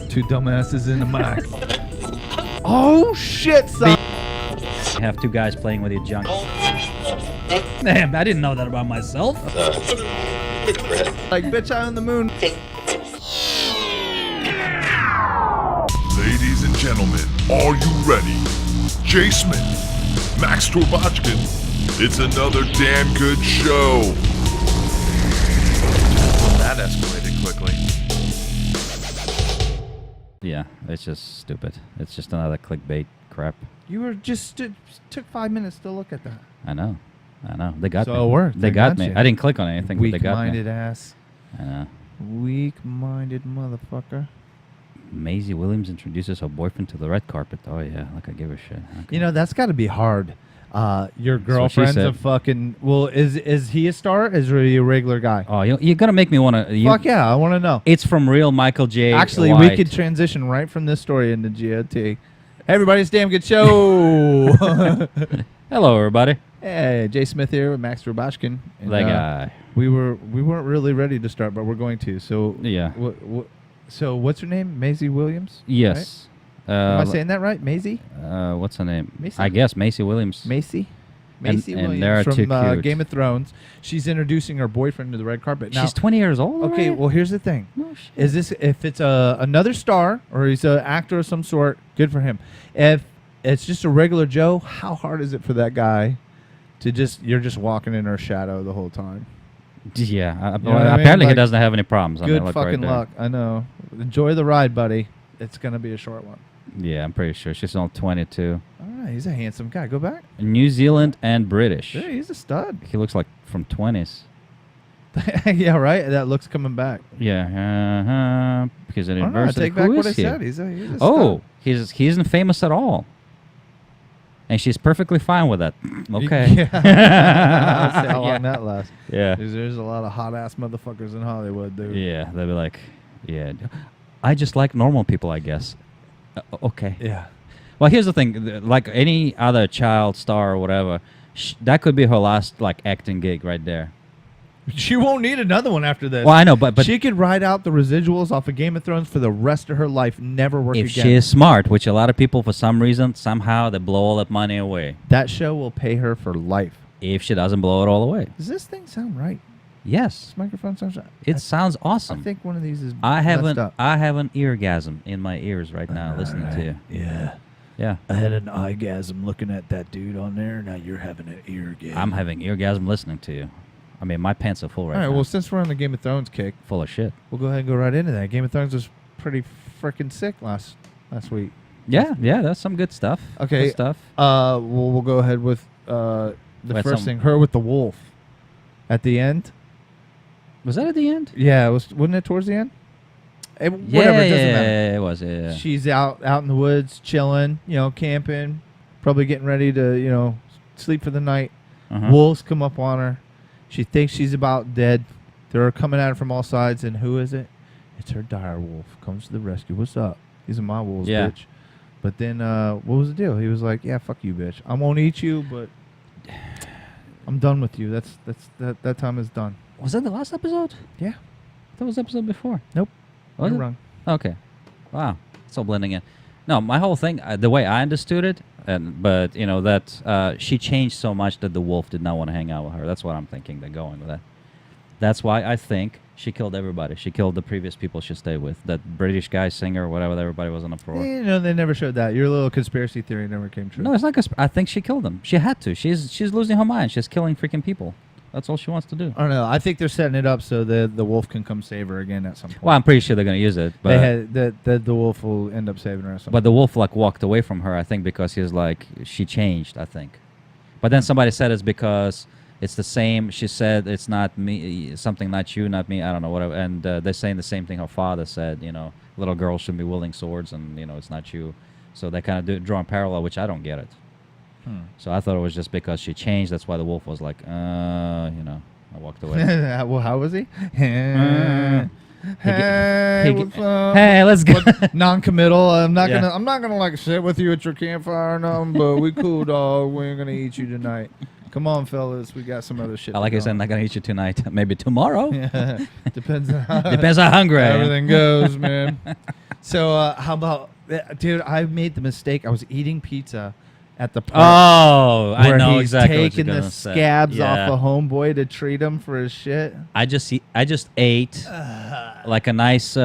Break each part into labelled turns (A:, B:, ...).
A: Two dumbasses in the mic. Oh shit, son.
B: You have two guys playing with your junk. Damn, I didn't know that about myself.
A: Like bitch, I on the moon.
C: Ladies and gentlemen, are you ready? Jay Smith, Max Torbochkin, it's another damn good show.
D: Well, that escalated quickly.
B: Yeah, it's just stupid. It's just another clickbait crap.
A: You were just took 5 minutes to look at that.
B: I know. They got me.
A: So it worked.
B: They got me.
A: you.
B: I didn't click on anything, but they got me.
A: Weak-minded ass.
B: I know.
A: Weak-minded motherfucker.
B: Maisie Williams introduces her boyfriend to the red carpet. Oh, yeah. Like I give a shit. Okay.
A: You know, that's got to be hard. Your
B: what she
A: girlfriend's a
B: said.
A: fucking... Well, is he a star? Is he a regular guy?
B: Oh, you're going to make me want to...
A: Fuck yeah, I want to know.
B: It's from real Michael J.
A: Actually,
B: White.
A: we could transition right from this story into GOT. Hey, everybody, it's a damn good show.
B: Hello, everybody.
A: Hey, Jay Smith here with Max Torbochkin. And,
B: That guy.
A: We weren't really ready to start, but we're going to. So
B: Yeah.
A: So what's her name? Maisie Williams?
B: Yes.
A: Am I saying that right? Maisie?
B: What's her name?
A: Macy?
B: I guess Maisie Williams.
A: Maisie
B: And
A: Williams
B: they're too
A: from
B: cute.
A: Game of Thrones. She's introducing her boyfriend to the red carpet. Now,
B: She's 20 years old.
A: okay,
B: already?
A: well, here's the thing.
B: No shit.
A: Is this if it's another star or he's an actor of some sort? Good for him. If it's just a regular Joe, how hard is it for that guy to you're just walking in her shadow the whole time?
B: Yeah.
A: know what I mean?
B: Apparently, he
A: Like,
B: doesn't have any problems.
A: Good
B: look
A: fucking
B: right there.
A: luck. I know. Enjoy the ride, buddy. It's gonna be a short one.
B: Yeah, I'm pretty sure. She's only 22.
A: All right, he's a handsome guy. Go back.
B: New Zealand and British.
A: Yeah, he's a stud.
B: He looks like from 20s.
A: Yeah, right. That looks coming back.
B: Yeah. Because at
A: I don't know. I
B: university.
A: take back
B: Who
A: what I
B: is he?
A: said. He's a
B: Oh,
A: stud.
B: he isn't famous at all. And she's perfectly fine with that. Okay.
A: Yeah. I'll see how long that lasts.
B: Yeah.
A: There's a lot of hot ass motherfuckers in Hollywood, dude.
B: Yeah. They'll be like, yeah. I just like normal people, I guess. Okay.
A: Yeah.
B: Well, here's the thing. Like any other child star or whatever, that could be her last acting gig right there.
A: She won't need another one after this.
B: Well, I know, but
A: she could ride out the residuals off of Game of Thrones for the rest of her life, never work
B: if
A: again.
B: she is smart, which a lot of people, for some reason, somehow they blow all that money away.
A: That show will pay her for life.
B: If she doesn't blow it all away.
A: Does this thing sound right?
B: Yes.
A: This microphone sounds right.
B: It sounds awesome.
A: I think one of these is
B: I have
A: messed up.
B: an eargasm in my ears right now listening to you.
A: Yeah.
B: Yeah.
A: I had an eyegasm looking at that dude on there. Now you're having an eargasm.
B: I'm having eargasm listening to you. I mean, my pants are full
A: All
B: right
A: right,
B: now.
A: well, since we're on the Game of Thrones kick,
B: Full of shit.
A: we'll go ahead and go right into that. Game of Thrones was pretty freaking sick last week.
B: Yeah, that's some good stuff.
A: Okay.
B: Good stuff.
A: We'll go ahead with the
B: Wait,
A: first thing. Her with the wolf at the end.
B: Was that at the end?
A: Yeah, wasn't it towards the end? Whatever,
B: Yeah,
A: it doesn't matter.
B: it was. Yeah.
A: She's out in the woods, chilling, camping, probably getting ready to, sleep for the night.
B: Uh-huh.
A: Wolves come up on her. She thinks she's about dead. They're coming at her from all sides, and who is it? It's her dire wolf. Comes to the rescue. What's up? These are my wolves,
B: Yeah.
A: bitch. But then, what was the deal? He was like, "Yeah, fuck you, bitch. I won't eat you, but I'm done with you. That time is done."
B: Was that the last episode?
A: Yeah.
B: That was the episode before.
A: Nope.
B: Was
A: You're
B: it?
A: wrong.
B: Okay. Wow. It's all blending in. No, my whole thing, the way I understood it, that she changed so much that the wolf did not want to hang out with her. That's what I'm thinking. They're going with that. That's why I think she killed everybody. She killed the previous people she stayed with. That British guy, singer, whatever, that everybody was on the floor.
A: They never showed that. Your little conspiracy theory never came true.
B: No, it's not. I think she killed them. She had to. She's losing her mind. She's killing freaking people. That's all she wants to do.
A: I don't know. I think they're setting it up so the wolf can come save her again at some point.
B: Well, I'm pretty sure they're gonna use it. But
A: They had the wolf will end up saving her or something.
B: But the wolf walked away from her, I think, because he's she changed, I think. But then somebody said it's because it's the same. She said it's not me, something not you, not me. I don't know whatever. And they're saying the same thing her father said. Little girls shouldn't be wielding swords, and it's not you. So they kind of draw a parallel, which I don't get it. So I thought it was just because she changed. That's why the wolf was like, I walked away.
A: Well, how was he?
B: Hey,
A: what's up?
B: Hey, let's go.
A: Non-committal. I'm not
B: Yeah.
A: gonna sit with you at your campfire or nothing, but we cool, dog. We ain't gonna eat you tonight. Come on, fellas. We got some other shit.
B: I like I said, I'm not gonna eat you tonight. Maybe tomorrow.
A: Yeah. Depends on how
B: Depends how hungry I am.
A: everything goes, man. So how about, dude? I made the mistake. I was eating pizza at the park.
B: Oh, I
A: where
B: know
A: he's
B: exactly what you're
A: taking
B: gonna
A: the
B: say.
A: scabs
B: Yeah.
A: off a homeboy to treat him for his shit.
B: I just ate like a nice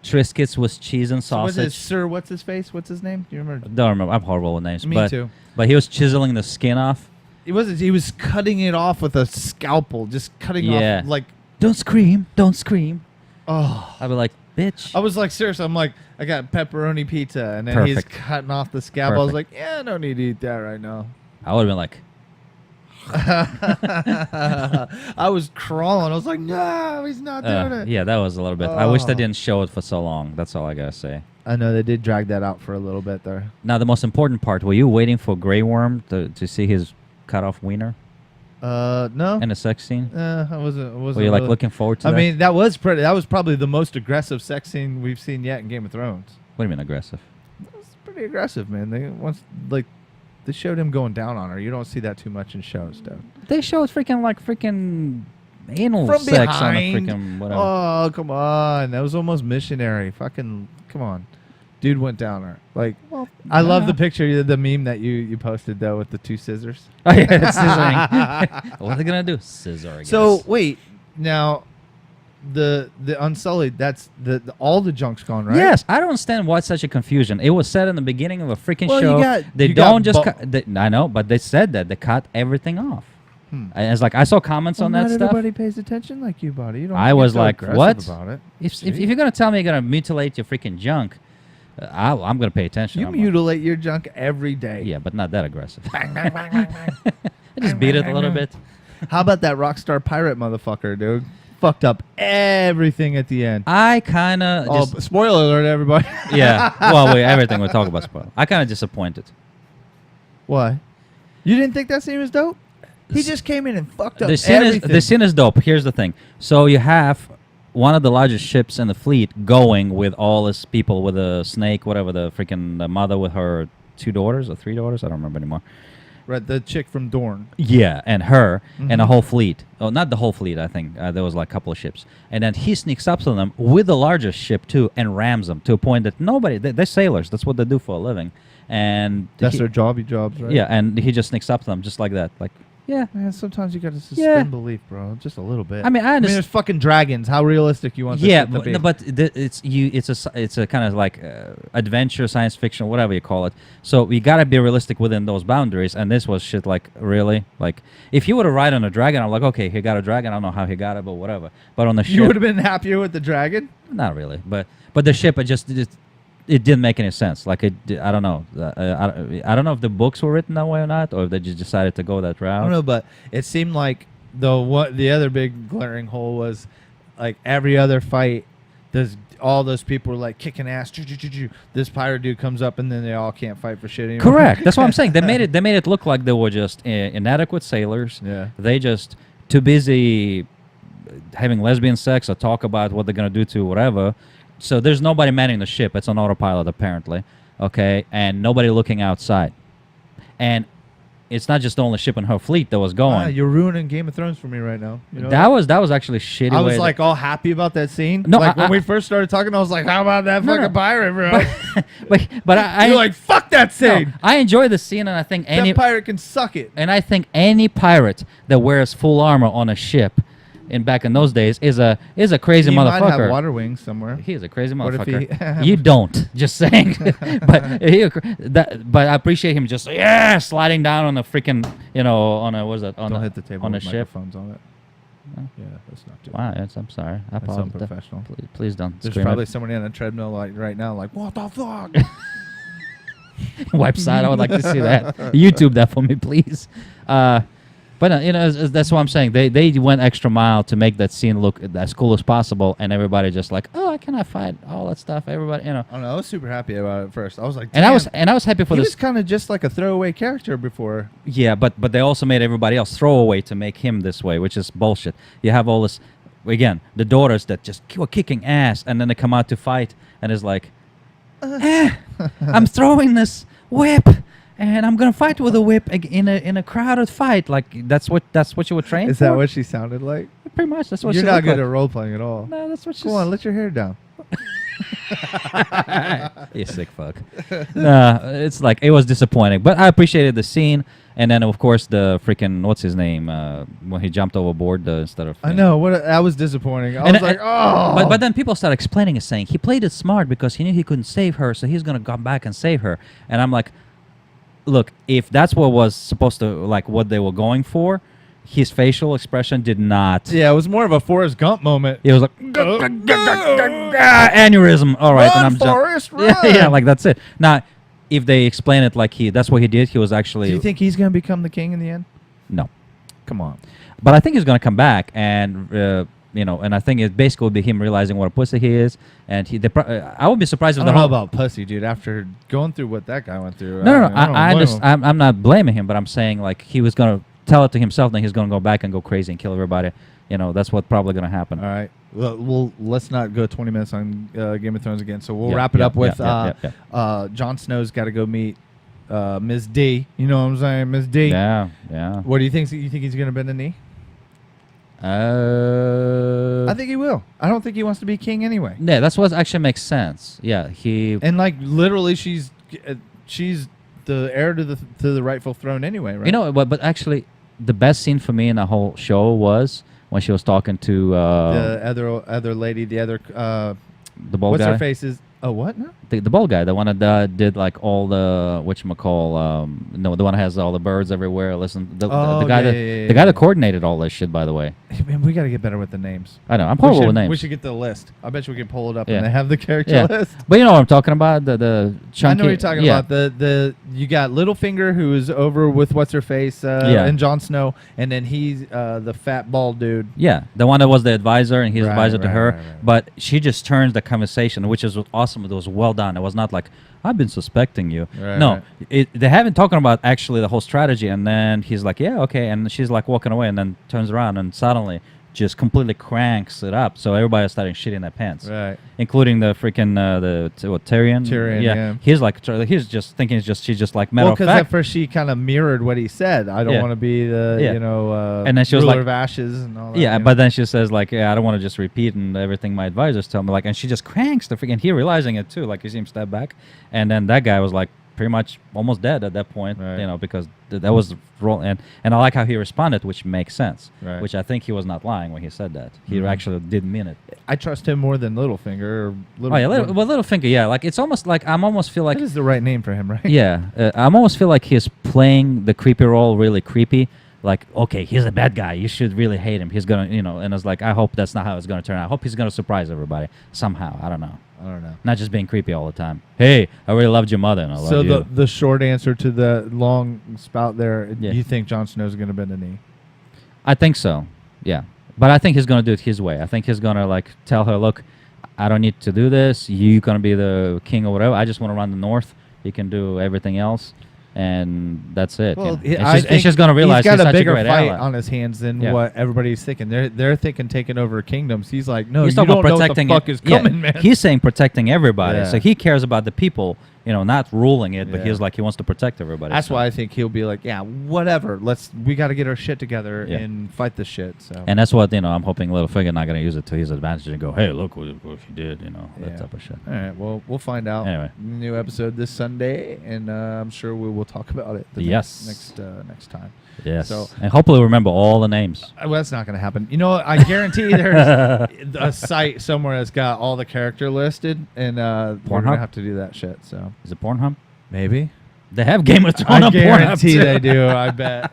B: Triscuits with cheese and
A: So what's
B: sausage.
A: his, Sir, what's his face? What's his name? Do you remember?
B: Don't remember. I'm horrible with names.
A: Me
B: but,
A: too.
B: But he was chiseling the skin off.
A: He was cutting it off with a scalpel, just cutting
B: Yeah.
A: off like.
B: Don't scream! Don't scream!
A: Oh,
B: I'd be like, bitch.
A: I was like, seriously, I'm like, I got pepperoni pizza, and then he's
B: Perfect.
A: cutting off the scalpel. I was like,
B: Perfect.
A: yeah, I don't need to eat that right now.
B: I would have been like,
A: I was crawling. I was like, no, he's not doing it.
B: yeah, that was a little bit. I wish they
A: Oh.
B: didn't show it for so long. That's all I gotta say.
A: I know they did drag that out for a little bit there.
B: Now, the most important part: were you waiting for Grey Worm to see his cut off wiener
A: No.
B: in a sex scene?
A: I wasn't.
B: Were you like
A: really-
B: looking forward to
A: I
B: that?
A: mean, that was probably the most aggressive sex scene we've seen yet in Game of Thrones.
B: What do you mean aggressive?
A: It was pretty aggressive, man. They showed him going down on her. You don't see that too much in shows, dude.
B: They showed freaking anal
A: From
B: sex on a
A: behind.
B: freaking whatever.
A: Oh, come on. That was almost missionary. Fucking, come on. Dude went down her. Like, I love the picture, the meme that you posted, though, with the two scissors.
B: Oh yeah, it's scissoring. What are they gonna do? Scissor. I guess.
A: So, wait. Now, the Unsullied, that's all the junk's gone, right?
B: Yes, I don't understand why it's such a confusion. It was said in the beginning of a freaking
A: Well,
B: show.
A: you got-
B: they
A: you
B: don't
A: got
B: just
A: bu-
B: cut. I know, but they said that they cut everything off. And it's like I saw comments on that
A: not
B: stuff.
A: everybody pays attention like you, buddy. You don't
B: I
A: get
B: was
A: so
B: like,
A: aggressive
B: what?
A: about it.
B: If you're gonna tell me you're gonna mutilate your freaking junk, I'm gonna pay attention.
A: You
B: I'm like,
A: mutilate your junk every day.
B: yeah, but not that aggressive. I just beat it a little bit.
A: How about that rockstar pirate motherfucker, dude? Fucked up everything at the end.
B: I kind of
A: Oh, spoiler alert, everybody.
B: yeah. Well, everything we talk about spoil. I kind of disappointed.
A: Why? You didn't think that scene was dope? He just came in and fucked up
B: The scene is dope. Here's the thing. So you have one of the largest ships in the fleet going with all his people with a snake, whatever, the mother with her 2 daughters or 3 daughters. I don't remember anymore.
A: Right, the chick from Dorne.
B: Yeah, and her and a
A: Mhm.
B: whole fleet. Oh, not the whole fleet, I think. There was like a couple of ships. And then he sneaks up to them with the largest ship too and rams them to a point that they're sailors. That's what they do for a living. And
A: That's
B: he-
A: their jobs, right?
B: yeah, and he just snicks up to them just like that. Like, yeah.
A: Man, sometimes you got to suspend
B: Yeah.
A: belief, bro. Just a little bit.
B: I mean, I understand.
A: there's fucking dragons. How realistic you want this
B: Yeah,
A: shit to be?
B: but it's a kind of like adventure, science fiction, whatever you call it. So we gotta be realistic within those boundaries. And this was shit like really like if you were to ride on a dragon, I'm like, okay, he got a dragon. I don't know how he got it, but whatever. But on the
A: You would
B: ship,
A: have been happier with the dragon?
B: not really. But the ship, it didn't make any sense. Like I don't know. I don't know if the books were written that way or not, or if they just decided to go that route.
A: I don't know, but it seemed like the other big glaring hole was like every other fight, all those people were like kicking ass. This pirate dude comes up and then they all can't fight for shit anymore.
B: Correct. That's what I'm saying. They made it look like they were just inadequate sailors.
A: Yeah.
B: They just too busy having lesbian sex or talk about what they're gonna do to whatever. So there's nobody manning the ship. It's on autopilot apparently. Okay, and nobody looking outside. And it's not just the only ship in her fleet that was going.
A: You're ruining Game of Thrones for me right now. You know
B: that was actually shitty.
A: I
B: way
A: was like all happy about that scene.
B: No,
A: like when
B: I-
A: we first started talking, I was like, "How about that
B: No,
A: fucking
B: no.
A: pirate, bro?"
B: but I
A: You're like, "Fuck that
B: no,
A: scene."
B: I enjoy the scene, and I think
A: That pirate can suck it.
B: And I think any pirate that wears full armor on a ship, back in those days, is a crazy
A: He might
B: motherfucker.
A: have water wings somewhere.
B: He is a crazy
A: What if
B: motherfucker.
A: he-
B: You don't. Just saying. but I appreciate him just sliding down on a freaking on a what is that on
A: Don't
B: a,
A: hit the table
B: on a
A: with
B: ship.
A: microphones on it.
B: No?
A: Yeah, that's not too.
B: Wow, I'm sorry. I
A: That's
B: apologize.
A: unprofessional.
B: Please don't.
A: There's
B: scream
A: probably
B: it.
A: somebody on a treadmill like right now, like, "What the fuck?"
B: Wipe side. I would like to see that. YouTube that for me, please. But that's what I'm saying. They went extra mile to make that scene look as cool as possible, and everybody just like, oh, I cannot fight all that stuff. Everybody,
A: I don't know. I was super happy about it at first. I was like,
B: And I was
A: "Damn."
B: happy for
A: He
B: this.
A: was kind of just like a throwaway character before.
B: Yeah, but they also made everybody else throw away to make him this way, which is bullshit. You have all this, again, the daughters that just were kicking ass, and then they come out to fight, and it's like, I'm throwing this whip, and I'm gonna fight with a whip in a crowded fight. Like that's what you were trained
A: Is
B: for.
A: that what she sounded like?
B: Pretty much. That's what
A: You're
B: she
A: not
B: looked
A: good
B: like.
A: at role playing at all.
B: No, that's what she's.
A: Come on, let your hair down.
B: You sick fuck. Nah, it's like it was disappointing, but I appreciated the scene. And then of course the freaking what's his name when he jumped overboard instead of.
A: I know that was disappointing. I was like, oh.
B: But then people started explaining it, saying he played it smart because he knew he couldn't save her, so he's gonna come back and save her. And I'm like, look, if that's what was supposed to like what they were going for, his facial expression did not.
A: Yeah, it was more of a Forrest Gump moment.
B: It was like aneurysm. All right,
A: Run,
B: and I'm
A: Forrest,
B: yeah,
A: run.
B: yeah, like that's it. Now, if they explain it like that's what he did, he was actually.
A: Do you think he's going to become the king in the end?
B: No,
A: Come on.
B: but I think he's gonna come back, and and I think it basically will be him realizing what a pussy he is, and I would be surprised
A: I
B: if
A: don't
B: the
A: know
B: whole.
A: about pussy, dude. After going through what that guy went through.
B: No,
A: I don't blame him.
B: I'm not blaming him, but I'm saying like he was gonna tell it to himself, then he's gonna go back and go crazy and kill everybody. That's what's probably gonna happen.
A: All right. Well, let's not go 20 minutes on Game of Thrones again. So we'll
B: Yeah,
A: wrap it
B: yeah,
A: up with
B: yeah.
A: Jon Snow's got to go meet Ms. D. You know what I'm saying? Ms. D.
B: Yeah, yeah.
A: What do you think? You think he's going to bend the knee? I think he will. I don't think he wants to be king anyway.
B: Yeah, that's what actually makes sense. Yeah,
A: And like literally, she's the heir to the rightful throne anyway, right?
B: but actually, the best scene for me in the whole show was when she was talking to
A: the other lady, the
B: bald
A: what's
B: guy.
A: her face is what now?
B: The bald guy, the one that did like all the whatchamacall, the one that has all the birds everywhere. Listen, the guy that coordinated all this shit. By the way,
A: Man, we got to get better with the names.
B: I know I'm horrible with names.
A: We should get the list. I bet you we can pull it up
B: Yeah.
A: and they have the character
B: Yeah.
A: list.
B: But you know what I'm talking about? The chunky.
A: I know what you're talking about. The you got Littlefinger, who is over with what's her face and Jon Snow, and then he's the fat bald dude.
B: Yeah, the one that was the advisor, and he's
A: Right,
B: advisor to
A: right,
B: her.
A: right.
B: But she just turns the conversation, which is awesome. It was well done. It was not like, I've been suspecting you.
A: Right,
B: No,
A: right.
B: They haven't talking about actually the whole strategy. And then he's like, yeah, okay. And she's like walking away, and then turns around and suddenly just completely cranks it up. So everybody's starting shitting their pants.
A: Right.
B: Including the freaking Tyrion.
A: Tyrion, yeah.
B: He's just thinking she's just like matter
A: Well,
B: of
A: because at
B: fact.
A: first she kind of mirrored what he said. I don't
B: Yeah.
A: want to be the
B: Yeah. And then she was
A: ruler
B: like-
A: of ashes and all that.
B: Yeah,
A: you know?
B: but then she says like, yeah, I don't want to just repeat and everything my advisors tell me, like, and she just cranks the freaking. He realizing it too, like you see him step back, and then that guy was like pretty much almost dead at that point,
A: Right.
B: because that was the role, and I like how he responded, which makes sense,
A: Right.
B: which I think he was not lying when he said that. He
A: Mhm.
B: actually did mean it.
A: I trust him more than Littlefinger. Or
B: Littlefinger, yeah, like it's almost like I'm almost feel like
A: that is the right name for him, right?
B: yeah, I almost feel like he's playing the creepy role really creepy. Like, okay, he's a bad guy. You should really hate him. He's gonna, and it's like, I hope that's not how it's gonna turn out. I hope he's gonna surprise everybody somehow. I don't know. Not just being creepy all the time. Hey, I really loved your mother, and I love
A: So
B: you.
A: the short answer to the long spout there,
B: Yeah.
A: you think Jon Snow's going to bend the knee?
B: I think so. Yeah, but I think he's gonna do it his way. I think he's gonna like tell her, look, I don't need to do this. You're gonna be the king or whatever. I just want to run the north. You can do everything else. And that's it.
A: Well,
B: and she's going to realize
A: he's got a
B: such
A: bigger
B: great
A: fight
B: ally.
A: on his hands than
B: Yeah.
A: what everybody's thinking. They're thinking taking over kingdoms. He's like, no,
B: He's
A: you
B: talking
A: don't
B: about
A: know what the
B: protecting
A: fuck is coming, man.
B: He's saying protecting everybody.
A: Yeah.
B: So he cares about the people, not ruling it, but
A: Yeah.
B: he's like he wants to protect everybody.
A: That's
B: so.
A: why I think he'll be like, yeah, whatever. We got to get our shit together
B: Yeah.
A: and fight this shit. So
B: And that's what, I'm hoping Littlefinger not going to use it to his advantage and go, hey, look what he did, that
A: Yeah.
B: type of shit.
A: All right, well, we'll find out.
B: Anyway.
A: New episode this Sunday, and I'm sure we will talk about it next time.
B: Yes.
A: So-
B: and hopefully remember all the names.
A: Well, that's not going to happen. You know what? I guarantee there's a site somewhere that's got all the character listed, and we're going
B: Pornhub?
A: to have to do that shit. So
B: Is it Pornhub?
A: maybe.
B: They have Game of Thrones
A: I
B: on
A: guarantee
B: Pornhub,
A: they
B: too.
A: do. I bet.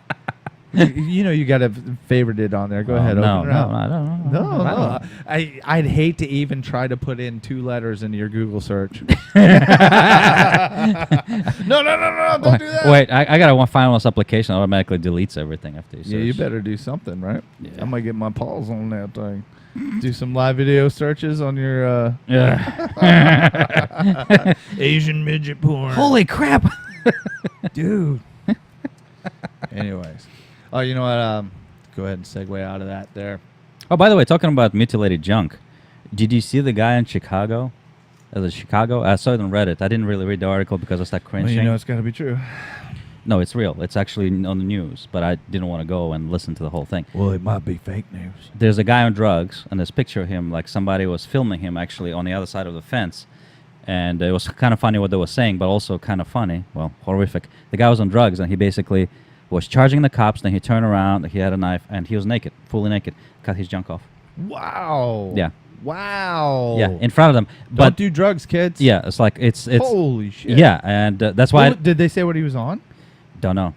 A: You got to favorite it on there. Go ahead.
B: No,
A: open it
B: no,
A: up.
B: I don't
A: No,
B: know.
A: I'd hate to even try to put in 2 letters into your Google search. No, don't do that.
B: Wait, I got a final application that automatically deletes everything after you search.
A: Yeah, you better do something, right?
B: Yeah.
A: I might get my paws on that thing. Do some live video searches on your
B: Yeah.
A: Asian midget porn.
B: Holy crap!
A: dude. Anyways. Oh, you know what? Go ahead and segue out of that there.
B: Oh, by the way, talking about mutilated junk, did you see the guy in Chicago? I saw it on Reddit. I didn't really read the article because I started
A: Well,
B: cringing.
A: you know it's got to be true.
B: No, it's real. It's actually on the news, but I didn't want to go and listen to the whole thing.
A: Well, it might be fake news.
B: There's a guy on drugs, and there's a picture of him, like somebody was filming him actually on the other side of the fence. And it was kind of funny what they were saying, but also kind of funny. Well, horrific. The guy was on drugs, and he basically was charging the cops. Then he turned around, he had a knife, and he was naked, fully naked, cut his junk off.
A: Wow.
B: Yeah.
A: Wow.
B: Yeah, in front of them.
A: Don't
B: But
A: do drugs, kids.
B: yeah, it's like it's
A: Holy shit.
B: yeah, and that's why
A: Did they say what he was on?
B: don't know.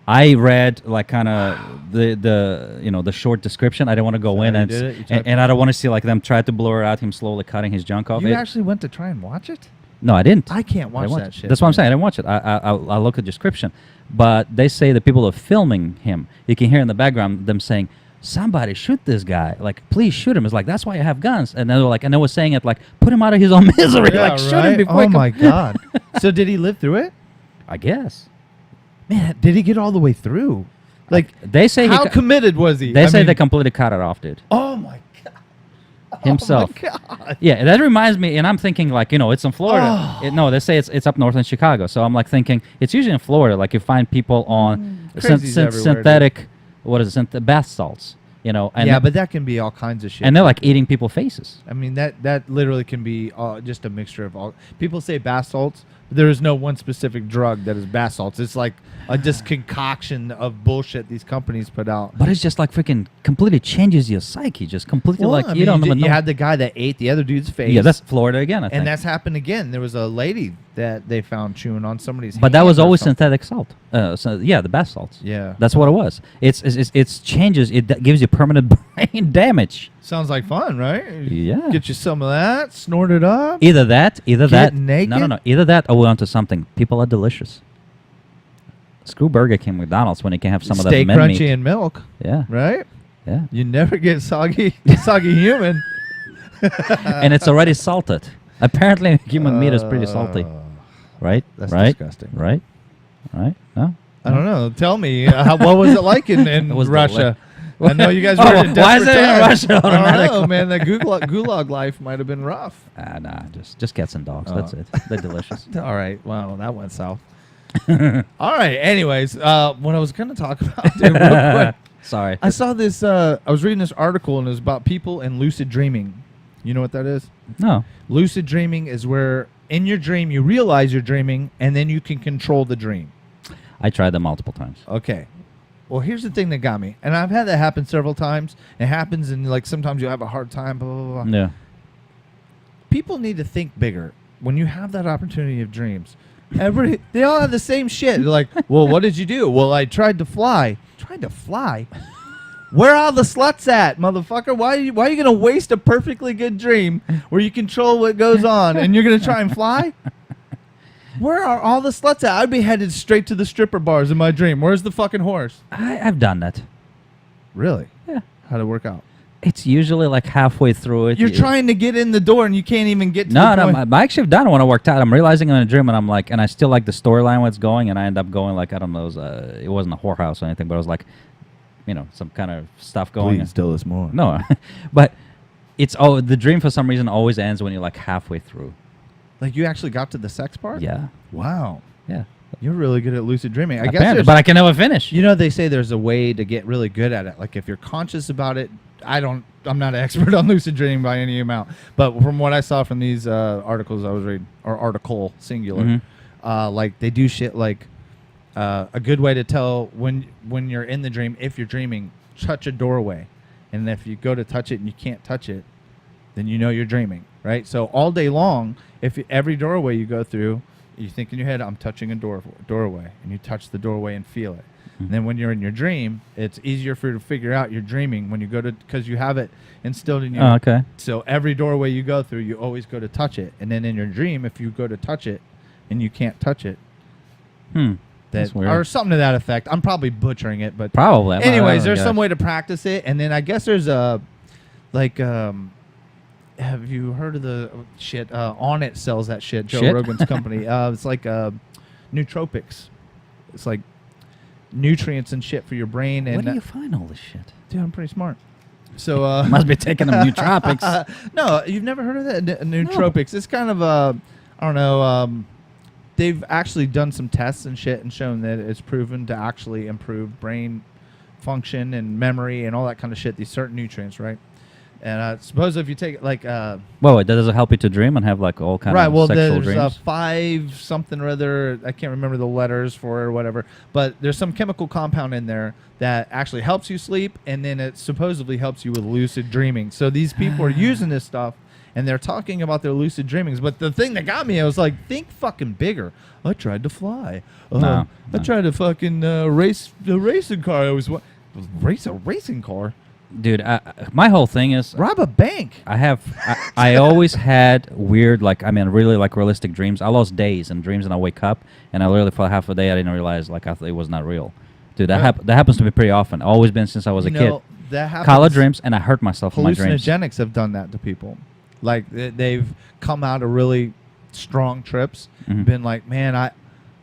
B: I read like kind of the short description. I didn't want to go
A: So
B: in
A: you
B: and
A: did it? You took
B: and I don't want to see like them try to blur out him slowly cutting his junk off.
A: You actually went to try and watch it?
B: No, I didn't.
A: I can't
B: I
A: watch
B: didn't
A: that
B: it.
A: shit.
B: That's what I'm
A: man.
B: saying. I didn't watch it. I look at the description, but they say the people who are filming him, you can hear in the background them saying, "Somebody shoot this guy! Like, please shoot him!" It's like that's why I have guns. And they were like, and they were saying it like, put him out of his own misery,
A: Yeah,
B: like shoot
A: right?
B: him before.
A: Oh
B: he
A: my god. So did he live through it?
B: I guess
A: Man, did he get all the way through? Like,
B: they say
A: how
B: he.
A: committed was he?
B: They
A: I
B: say
A: mean,
B: they completely cut it off, dude.
A: Oh my god.
B: Himself.
A: Oh my god.
B: Yeah, that reminds me, and I'm thinking like, it's in Florida.
A: Oh.
B: No, they say it's up north in Chicago. So I'm like thinking it's usually in Florida. Like you find people on
A: Crazies everywhere, dude.
B: synthetic, what is it, bath salts. And
A: Yeah, but that can be all kinds of shit.
B: and they're like eating people's faces.
A: I mean, that literally can be just a mixture of all. People say bath salts. But there is no one specific drug that is bath salts. It's like a just concoction of bullshit these companies put out.
B: But it's just like freaking completely changes your psyche. Just completely
A: Well,
B: like
A: I
B: you
A: mean,
B: don't even
A: you
B: know.
A: had the guy that ate the other dude's face.
B: Yeah, that's Florida again, I think.
A: and that's happened again. There was a lady that they found chewing on somebody's.
B: But that
A: hand
B: was
A: or
B: always
A: something.
B: synthetic salt. The bath salts.
A: Yeah,
B: That's what it was. It's changes. It gives you permanent brain damage.
A: sounds like fun, right?
B: Yeah.
A: Get you some of that, snort it up.
B: Either that.
A: Get
B: No,
A: naked?
B: no. Either that or we're onto something. People are delicious. Screw Burger King, McDonald's when you can have some of
A: Stay
B: that men
A: crunchy
B: meat.
A: and milk,
B: Yeah,
A: right?
B: yeah.
A: You never get soggy human.
B: And it's already salted. Apparently, human meat is pretty salty. Right?
A: That's
B: right?
A: disgusting.
B: Right? Right? No?
A: I don't know. Tell me, what was it like in
B: It was
A: Russia? I know you guys
B: Oh,
A: were in
B: why is
A: desperate
B: it in
A: times.
B: Russia
A: I don't know,
B: automatically?
A: man. The gulag life might have been rough.
B: Nah, just cats and dogs. That's
A: Oh.
B: it. They're delicious.
A: All right. Well, that went south. All right. Anyways, what I was going to talk about, dude, real quick.
B: Sorry.
A: I saw this. I was reading this article, and it was about people and lucid dreaming. You know what that is?
B: No.
A: Lucid dreaming is where in your dream you realize you're dreaming, and then you can control the dream.
B: I tried that multiple times.
A: Okay. Well, here's the thing that got me, and I've had that happen several times. It happens, and like sometimes you have a hard time. Blah blah blah.
B: Yeah.
A: People need to think bigger when you have that opportunity of dreams. They all have the same shit. They're like, well, what did you do? Well, I tried to fly. Tried to fly? Where are the sluts at, motherfucker? Why are you gonna waste a perfectly good dream where you control what goes on and you're gonna try and fly? Where are all the sluts at? I'd be headed straight to the stripper bars in my dream. Where's the fucking horse?
B: I've done that.
A: Really?
B: Yeah.
A: How'd it work out?
B: It's usually like halfway through it.
A: You're
B: you-
A: trying to get in the door and you can't even get to
B: No,
A: the
B: no,
A: point.
B: I actually have done it when I worked out. I'm realizing I'm in a dream, and I'm like, and I still like the storyline where it's going, and I end up going like, I don't know, it wasn't a whorehouse or anything, but it was like, some kind of stuff going.
A: Please tell us more.
B: No, but the dream for some reason always ends when you're like halfway through.
A: Like you actually got to the sex part?
B: Yeah,
A: Wow.
B: yeah.
A: You're really good at lucid dreaming. I guess
B: Apparently,
A: there's,
B: but I can never finish.
A: they say there's a way to get really good at it. Like if you're conscious about it, I'm not an expert on lucid dreaming by any amount, but from what I saw from these articles I was reading, or article singular, like they do shit like a good way to tell when you're in the dream, if you're dreaming, touch a doorway, and if you go to touch it and you can't touch it, then you know you're dreaming, right? So all day long, every doorway you go through, you think in your head, I'm touching a doorway, and you touch the doorway and feel it. And then when you're in your dream, it's easier for you to figure out you're dreaming when you go to, because you have it instilled in you.
B: Oh, okay.
A: So every doorway you go through, you always go to touch it. And then in your dream, if you go to touch it and you can't touch it,
B: That's weird.
A: or something to that effect. I'm probably butchering it, but
B: Probably.
A: anyways, there's
B: Yeah.
A: some way to practice it. And then I guess there's a, like, have you heard of the shit? On It sells that shit. Joe
B: Shit?
A: Rogan's company. It's like nootropics. It's like nutrients and shit for your brain.
B: Where
A: And
B: do you find all this shit?
A: dude, I'm pretty smart. So
B: Must be taking them nootropics.
A: no, you've never heard of that? Nootropics. It's kind of I don't know. they've actually done some tests and shit and shown that it's proven to actually improve brain function and memory and all that kind of shit. These certain nutrients, right? And suppose if you take like
B: Well, does it help you to dream and have like all kind
A: right,
B: of
A: well,
B: sexual
A: there's
B: dreams?
A: 5 something or other. I can't remember the letters for it or whatever. But there's some chemical compound in there that actually helps you sleep, and then it supposedly helps you with lucid dreaming. So these people are using this stuff, and they're talking about their lucid dreamings. But the thing that got me, I was like, think fucking bigger. I tried to fly.
B: No.
A: I tried to fucking race the racing car. I was race a racing car.
B: Dude, my whole thing is
A: Rob a bank.
B: I always had weird, like, I mean, really like realistic dreams. I lost days and dreams, and I wake up and I literally for half a day I didn't realize like I thought it was not real. Dude, that happens to me pretty often. Always been since I was a kid.
A: That happens.
B: Color dreams, and I hurt myself in my dreams.
A: Hallucinogenics have done that to people. Like they've come out of really strong trips, been like, man,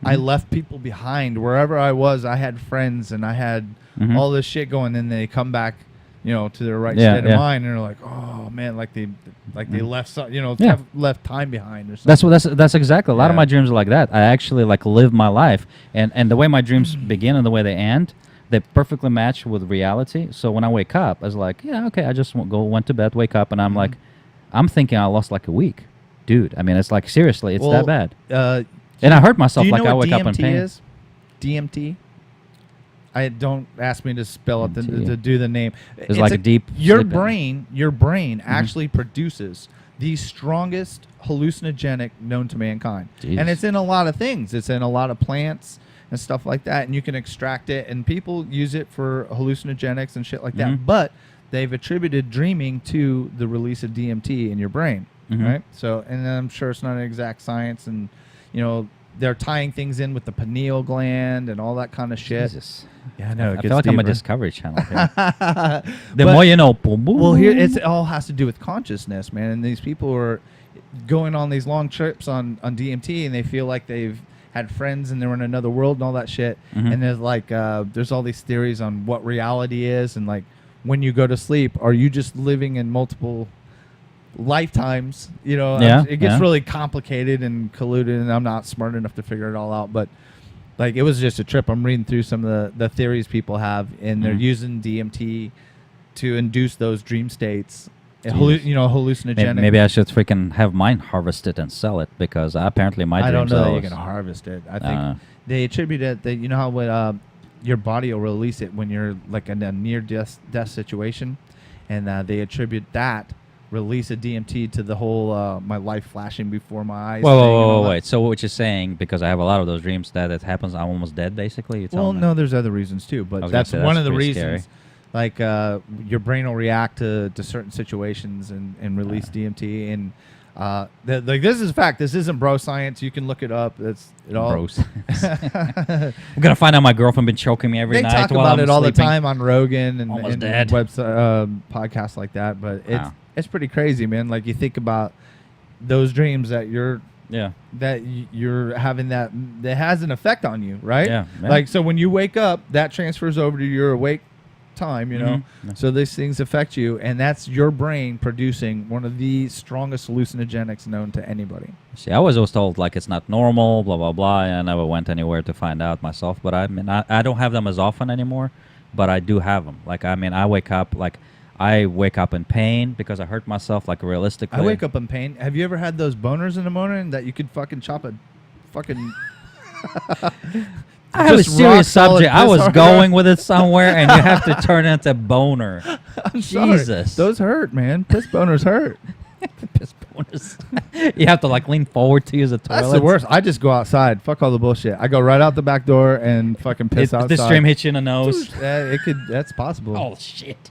A: I left people behind wherever I was. I had friends and I had all this shit going. And they come back, to their right state of mind, and they're like, oh man, like they left, left time behind or something.
B: That's exactly. A lot of my dreams are like that. I actually like live my life, and the way my dreams begin and the way they end, they perfectly match with reality. So when I wake up, I was like, yeah, okay, I just went to bed, wake up, and I'm like, I'm thinking I lost like a week, dude. I mean, it's like seriously, it's that bad. And I hurt myself. Like I wake up in pain.
A: Is? DMT. Don't ask me to spell it to do the name.
B: It's like a deep.
A: Your brain actually produces the strongest hallucinogenic known to mankind, and it's in a lot of things. It's in a lot of plants and stuff like that, and you can extract it. And people use it for hallucinogenics and shit like that. But they've attributed dreaming to the release of DMT in your brain, right? So, and I'm sure it's not an exact science, and they're tying things in with the pineal gland and all that kind of shit.
B: Jesus.
A: Yeah, I know.
B: I feel like I'm a Discovery Channel here. The more you know. Boom, boom.
A: Well, here it all has to do with consciousness, man. And these people are going on these long trips on DMT, and they feel like they've had friends and they're in another world and all that shit. And there's like there's all these theories on what reality is, and like when you go to sleep, are you just living in multiple lifetimes? It gets really complicated and colluded, and I'm not smart enough to figure it all out, but like it was just a trip. I'm reading through some of the theories people have, and they're using DMT to induce those dream states. Hallucinogenic.
B: Maybe I should freaking have mine harvested and sell it, because apparently my
A: I
B: dreams
A: don't know that
B: are
A: you can harvest it. I think they attribute it that how when your body will release it when you're like in a near death situation, and they attribute that release of DMT to the whole my life flashing before my eyes.
B: Whoa, wait. So what you're saying, because I have a lot of those dreams that it happens, I'm almost dead, basically?
A: Well, no, there's other reasons too, but that's one of the reasons.
B: Scary.
A: Like your brain will react to certain situations and release DMT, and like this is a fact. This isn't bro science. You can look it up. It's it all.
B: Bro science. I'm gonna find out my girlfriend been choking me every night.
A: They talk
B: while
A: about
B: I'm
A: it all
B: sleeping.
A: the time on Rogan and
B: website
A: podcasts like that. But it's pretty crazy, man. Like you think about those dreams that you're having that has an effect on you, right?
B: Yeah.
A: Like so when you wake up, that transfers over to your awake time, so these things affect you, and that's your brain producing one of the strongest hallucinogenics known to anybody.
B: See, I was always told like it's not normal, blah blah blah. And I never went anywhere to find out myself. But I mean, I don't have them as often anymore, but I do have them. Like I mean, I wake up in pain because I hurt myself, like realistically.
A: I wake up in pain. Have you ever had those boners in the morning that you could fucking chop a fucking
B: I have a serious subject. I was going with it somewhere, and you have to turn it into boner.
A: I'm sorry.
B: Jesus.
A: Those hurt, man. Piss boners hurt.
B: Piss boners. You have to like lean forward to use a toilet.
A: That's the worst. I just go outside. Fuck all the bullshit. I go right out the back door and fucking piss outside.
B: This stream hits you in the nose.
A: That's possible.
B: Oh shit.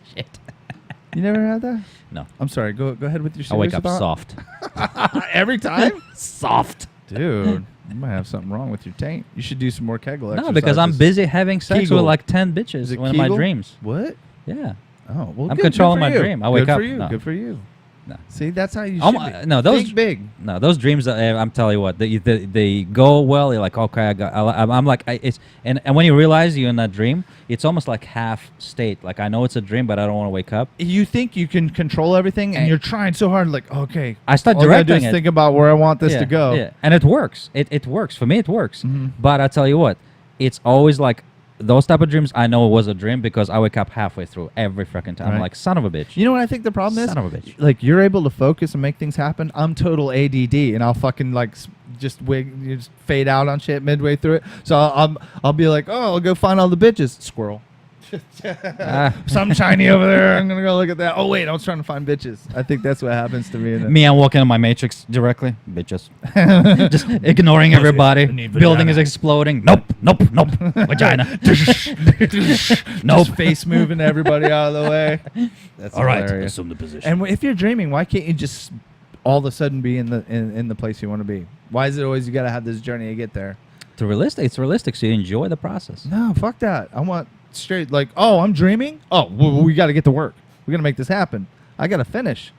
A: You never had that?
B: No.
A: I'm sorry. Go ahead with your serious
B: I wake up
A: about?
B: soft.
A: Every time?
B: Soft.
A: Dude, you might have something wrong with your taint. You should do some more Kegel exercises.
B: No, because I'm busy having sex
A: Kegel.
B: with like 10 bitches in my dreams.
A: What?
B: Yeah.
A: Oh, well,
B: I'm
A: good
B: controlling
A: for
B: my
A: you.
B: dream. I wake
A: good
B: up.
A: For you.
B: No.
A: Good for you.
B: No.
A: See, that's how you
B: Oh
A: should
B: my-
A: be.
B: no, those
A: Think big.
B: No, those dreams. I'm telling you what, they go well. You're like, okay, I'm like, it's and when you realize you're in that dream, it's almost like half state. Like I know it's a dream, but I don't want to wake up.
A: You think you can control everything, and you're trying so hard. Like, okay,
B: I start
A: all I gotta do
B: directing
A: is
B: it.
A: think about where I want this
B: Yeah,
A: to go.
B: yeah, and it works. It works for me. It works.
A: Mhm.
B: But I tell you what, it's always like those type of dreams. I know it was a dream because I wake up halfway through every freaking time. I'm
A: Right.
B: like, son of a bitch.
A: You know what I think the problem is?
B: Son of a bitch.
A: Like, you're able to focus and make things happen. I'm total ADD, and I'll fucking like just just fade out on shit midway through it. So I'll be like, oh, I'll go find all the bitches. Squirrel. Something shiny over there. I'm gonna go look at that. Oh wait, I was trying to find bitches. I think that's what happens to me.
B: Me, I'm walking in my matrix directly. Bitches. Just ignoring everybody.
A: need
B: Building is
A: vagina.
B: exploding. Nope. Vagina. Nope.
A: Just face moving everybody out of the way. That's
B: All right.
A: hilarious.
B: Assume the position.
A: And if you're dreaming, why can't you just all of a sudden be in the place you want to be? Why is it always you gotta have this journey to get there?
B: It's realistic, so you enjoy the process.
A: No, fuck that. I want straight like, oh, I'm dreaming. Oh, we got to get to work. We got to make this happen. I got to finish.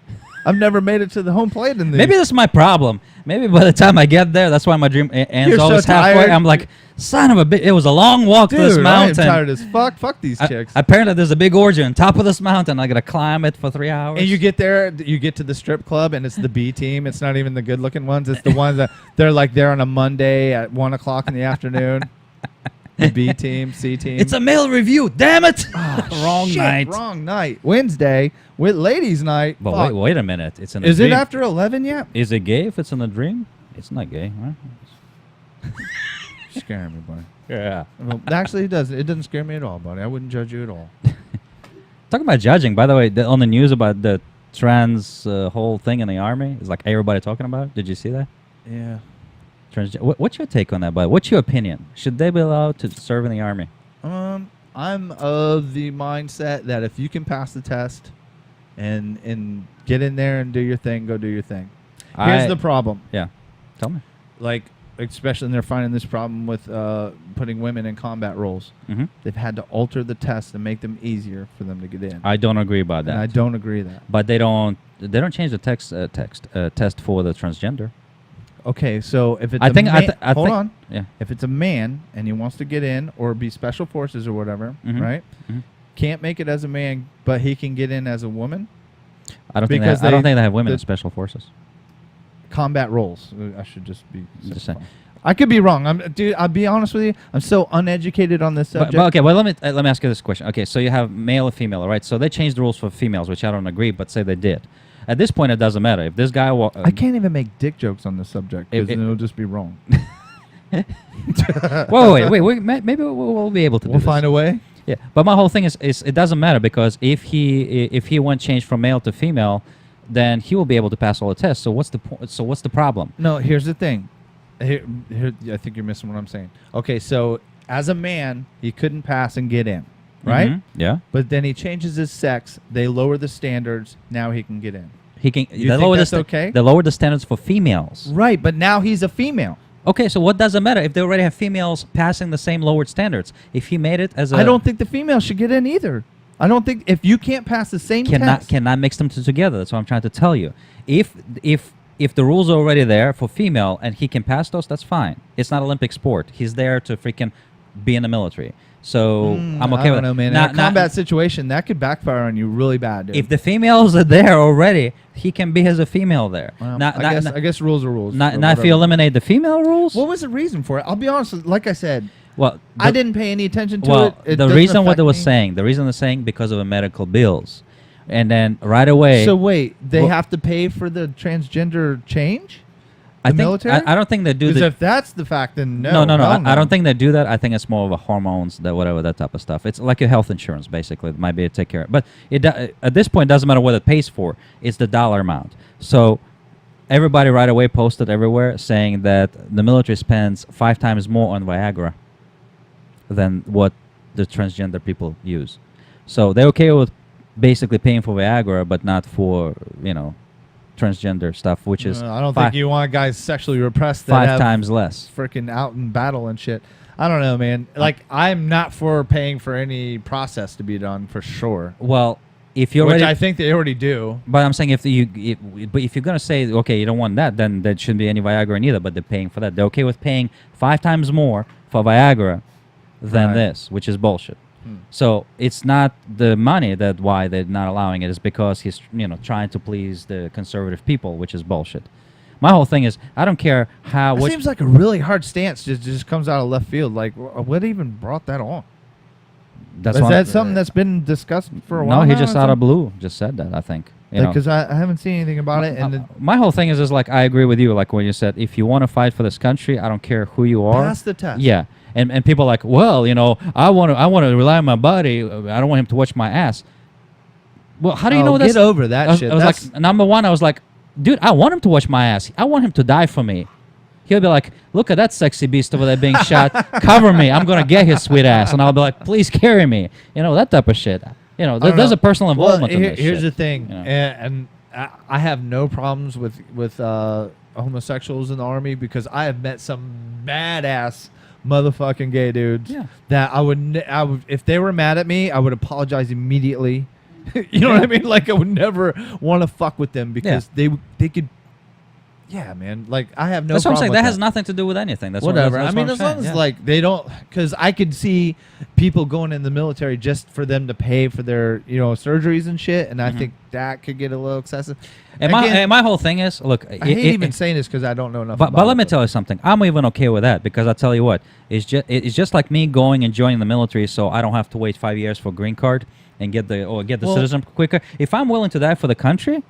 A: I've never made it to the home plate in these.
B: Maybe that's my problem. Maybe by the time I get there, that's why my dream ends
A: You're so
B: always halfway.
A: tired.
B: I'm like, son of a bitch. It was a long walk to this
A: Dude, I am
B: mountain.
A: tired as fuck. Fuck these chicks.
B: Apparently, there's a big orgy on top of this mountain. I gotta climb it for 3 hours.
A: And you get there, you get to the strip club, and it's the B team. It's not even the good-looking ones. It's the ones that they're like there on a Monday at 1 o'clock in the afternoon. The B team, C team.
B: It's a male review. Damn it!
A: Oh,
B: Wrong
A: shit,
B: night.
A: Wrong night. Wednesday with ladies' night.
B: But
A: Fuck.
B: wait a minute. It's in a
A: Is
B: dream.
A: it after 11 yet?
B: Is it gay if it's in a dream? It's not gay, right?
A: Scaring me, buddy.
B: Yeah.
A: Well, actually, it doesn't. It doesn't scare me at all, buddy. I wouldn't judge you at all.
B: Talking about judging, by the way, on the news about the trans whole thing in the army, is like everybody talking about it. Did you see that?
A: Yeah.
B: What's your take on that, bud? What's your opinion? Should they be allowed to serve in the army?
A: I'm of the mindset that if you can pass the test and get in there and do your thing, go do your thing. Here's the problem.
B: Yeah. Tell me.
A: Like, especially they're finding this problem with putting women in combat roles.
B: Mm-hmm.
A: They've had to alter the test and make them easier for them to get in.
B: I don't agree about that.
A: And I don't agree with that.
B: But they don't change the test for the transgender.
A: Okay, so if it's
B: I think-
A: hold on.
B: Yeah.
A: If it's a man and he wants to get in or be special forces or whatever,
B: Mhm.
A: right?
B: Mhm.
A: Can't make it as a man, but he can get in as a woman.
B: I don't think
A: Because
B: I don't think they have women
A: the-
B: in special forces.
A: Combat roles. I should just be.
B: Just saying.
A: I could be wrong. Dude, I'll be honest with you. I'm so uneducated on this subject.
B: But okay, well let me ask you this question. Okay, so you have male and female, right? So they changed the rules for females, which I don't agree, but say they did. At this point, it doesn't matter if this guy.
A: I can't even make dick jokes on this subject because
B: If-
A: it'll just be wrong.
B: Wait. Maybe we'll be able to.
A: We'll
B: do
A: find
B: this.
A: a way.
B: Yeah, but my whole thing is it doesn't matter because if he went change from male to female, then he will be able to pass all the tests. So what's the point? So what's the problem?
A: No, here's the thing. Here, I think you're missing what I'm saying. Okay, so as a man, he couldn't pass and get in, right?
B: Mhm, yeah.
A: But then he changes his sex. They lower the standards. Now he can get in.
B: He can.
A: You think that's okay?
B: They lower the standards for females.
A: Right, but now he's a female.
B: Okay, so what does it matter if they already have females passing the same lowered standards? If he made it as a
A: I don't think the female should get in either. I don't think if you can't pass the same test.
B: cannot mix them two together. That's what I'm trying to tell you. If the rules are already there for female and he can pass those, that's fine. It's not Olympic sport. He's there to freaking be in the military. So I'm okay
A: I
B: with
A: don't know, man.
B: Not-
A: In a combat situation, that could backfire on you really bad, dude.
B: If the females are there already, he can be as a female there.
A: Well,
B: Not-
A: I
B: not-
A: guess rules are rules.
B: Not
A: but
B: if you
A: whatever.
B: eliminate the female rules.
A: What was the reason for it? I'll be honest. Like I said,
B: Well,
A: I didn't pay any attention to
B: Well,
A: it. It
B: the
A: doesn't
B: reason what
A: affect
B: they was
A: me.
B: saying, the reason they're saying because of the medical bills, and then right away.
A: So wait, they
B: Well-
A: have to pay for the transgender change?
B: I
A: The
B: think
A: military?
B: I don't think they do
A: Because
B: that.
A: if that's the fact, then no.
B: No.
A: hell
B: I don't think they do that. I think it's more of a hormones, that type of stuff. It's like your health insurance, basically. It might be to take care of. But at this point, it doesn't matter what it pays for. It's the dollar amount. So everybody right away posted everywhere saying that the military spends 5 times more on Viagra than what the transgender people use. So they're okay with basically paying for Viagra, but not for, transgender stuff, which is
A: I don't
B: five-
A: think you want guys sexually repressed that
B: 5
A: have
B: times less.
A: freaking out in battle and shit. I don't know, man. Like, I'm not for paying for any process to be done for sure.
B: Well, if you
A: which
B: already,
A: I think they already do.
B: but I'm saying if you're gonna say okay, you don't want that, then there shouldn't be any Viagra neither. But they're paying for that. They're okay with paying 5 times more for Viagra than
A: Right.
B: this, which is bullshit. So it's not the money that why they're not allowing it. It's because he's trying to please the conservative people, which is bullshit. My whole thing is I don't care how.
A: It seems like a really hard stance. Just comes out of left field. Like, what even brought that on? Is that something that's been discussed for a while?
B: No, he
A: now
B: just
A: or
B: out of
A: something?
B: blue just said that. I think.
A: Because I haven't seen anything about it. And
B: My whole thing is like I agree with you. Like when you said, if you want to fight for this country, I don't care who you are.
A: pass the test.
B: Yeah, and people are like, well, I want to rely on my body. I don't want him to watch my ass. Well, how do you know that?
A: Get over that shit.
B: I was like, number one, I was like, dude, I want him to watch my ass. I want him to die for me. He'll be like, look at that sexy beast over there being shot. Cover me. I'm going to get his sweet ass. And I'll be like, please carry me. That type of shit. There's a personal involvement in this
A: here's
B: shit.
A: the thing. And I have no problems with homosexuals in the Army because I have met some badass motherfucking gay dudes that I would if they were mad at me, I would apologize immediately. You know what I mean? Like I would never want to fuck with them because they could. Yeah, man. Like I have no.
B: That's what I'm
A: problem
B: saying.
A: with
B: That has nothing to do with anything. That's
A: whatever.
B: That's
A: I mean,
B: what
A: as
B: I'm
A: long
B: saying,
A: as like they don't, because I could see people going in the military just for them to pay for their surgeries and shit, and I think that could get a little excessive.
B: And my whole thing is, look,
A: I hate even saying this because I don't know enough.
B: But
A: about
B: let me
A: it,
B: tell you something. I'm even okay with that because I tell you what, it's just like me going and joining the military, so I don't have to wait 5 years for a green card and get the citizen quicker. If I'm willing to die for the country,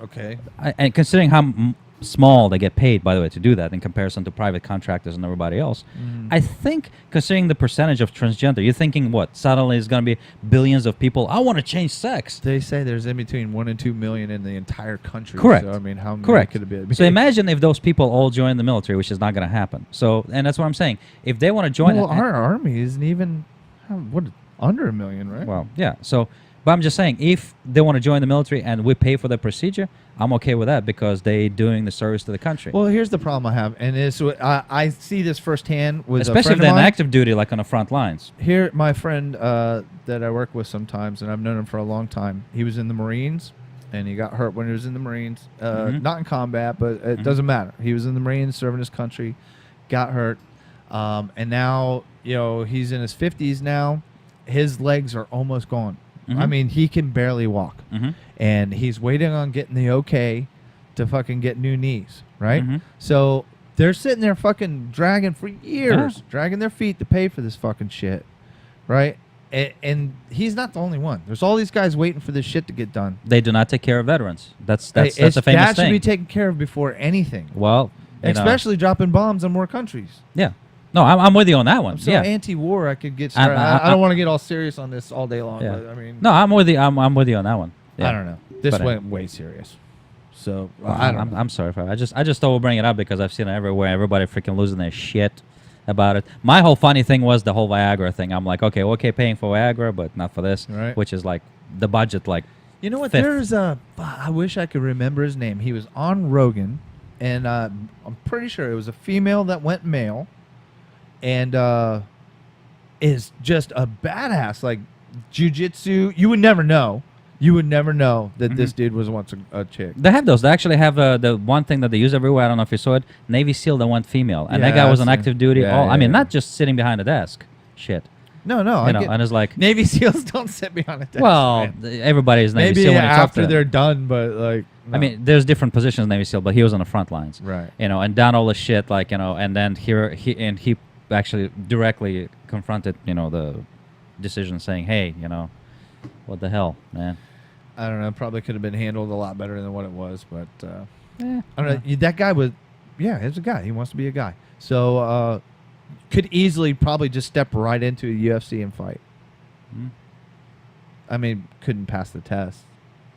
A: okay,
B: and considering how small they get paid, by the way, to do that in comparison to private contractors and everybody else, I think considering the percentage of transgender, you're thinking what? Suddenly it's going to be billions of people. I want to change sex.
A: they say there's in between 1 and 2 million in the entire country.
B: Correct.
A: So, I mean, how many
B: Correct.
A: could it be?
B: So imagine if those people all join the military, which is not going to happen. So, and that's what I'm saying. If they want to join,
A: well, our army isn't even under 1 million, right?
B: well, yeah. So, but I'm just saying, if they want to join the military and we pay for the procedure, I'm okay with that because they doing the service to the country.
A: Well, here's the problem I have, and it's I see this firsthand with
B: Especially
A: a
B: if
A: friend
B: they're
A: of
B: in
A: mine.
B: active duty, like on the front lines.
A: Here, my friend that I work with sometimes, and I've known him for a long time. He was in the Marines, and he got hurt when he was in the Marines. Not in combat, but it doesn't matter. He was in the Marines, serving his country, got hurt, and now he's in his 50s now. His legs are almost gone. I mean, he can barely walk, and he's waiting on getting the okay to fucking get new knees, right? So they're sitting there fucking dragging for years, dragging their feet to pay for this fucking shit, right? And he's not the only one. There's all these guys waiting for this shit to get done.
B: They do not take care of veterans. That's a famous
A: that
B: thing.
A: should be taken care of before anything.
B: Well,
A: Especially dropping bombs on more countries.
B: Yeah. No, I'm with you on that one.
A: I'm so
B: yeah.
A: anti-war. I could get started. I don't want to get all serious on this all day long.
B: Yeah.
A: But I mean,
B: No, I'm with you. I'm with you on that one. Yeah.
A: I don't know. This
B: But,
A: went way serious. So
B: Well,
A: I don't know.
B: I'm sorry for I just thought we'll bring it up because I've seen it everywhere. Everybody freaking losing their shit about it. My whole funny thing was the whole Viagra thing. I'm like, okay, paying for Viagra, but not for this,
A: Right.
B: which is like the budget. Like,
A: You know what?
B: Fifth.
A: There's a. I wish I could remember his name. He was on Rogan, and I'm pretty sure it was a female that went male, and is just a badass. Like jiu-jitsu. You would never know. You would never know that this dude was once a chick.
B: they have those. They actually have the one thing that they use everywhere. I don't know if you saw it. Navy SEAL that went female, and that
A: Yeah,
B: guy was
A: I've
B: on
A: seen-
B: active duty.
A: yeah,
B: I mean,
A: yeah.
B: not just sitting behind a desk. Shit,
A: No, I
B: you know.
A: get-
B: And it's like,
A: Navy SEALs don't sit behind a desk.
B: well,
A: man.
B: everybody's Navy
A: Maybe
B: SEAL when you talk to
A: after
B: them.
A: they're done, but like.
B: I mean, there's different positions in Navy SEAL, but he was on the front lines.
A: Right.
B: And done all the shit, like, and then he actually directly confronted, the decision saying, hey, what the hell, man?
A: I don't know. Probably could have been handled a lot better than what it was, but
B: Yeah.
A: I don't know. That guy was, he's a guy. He wants to be a guy. So could easily probably just step right into a UFC and fight.
B: Mm.
A: I mean, couldn't pass the test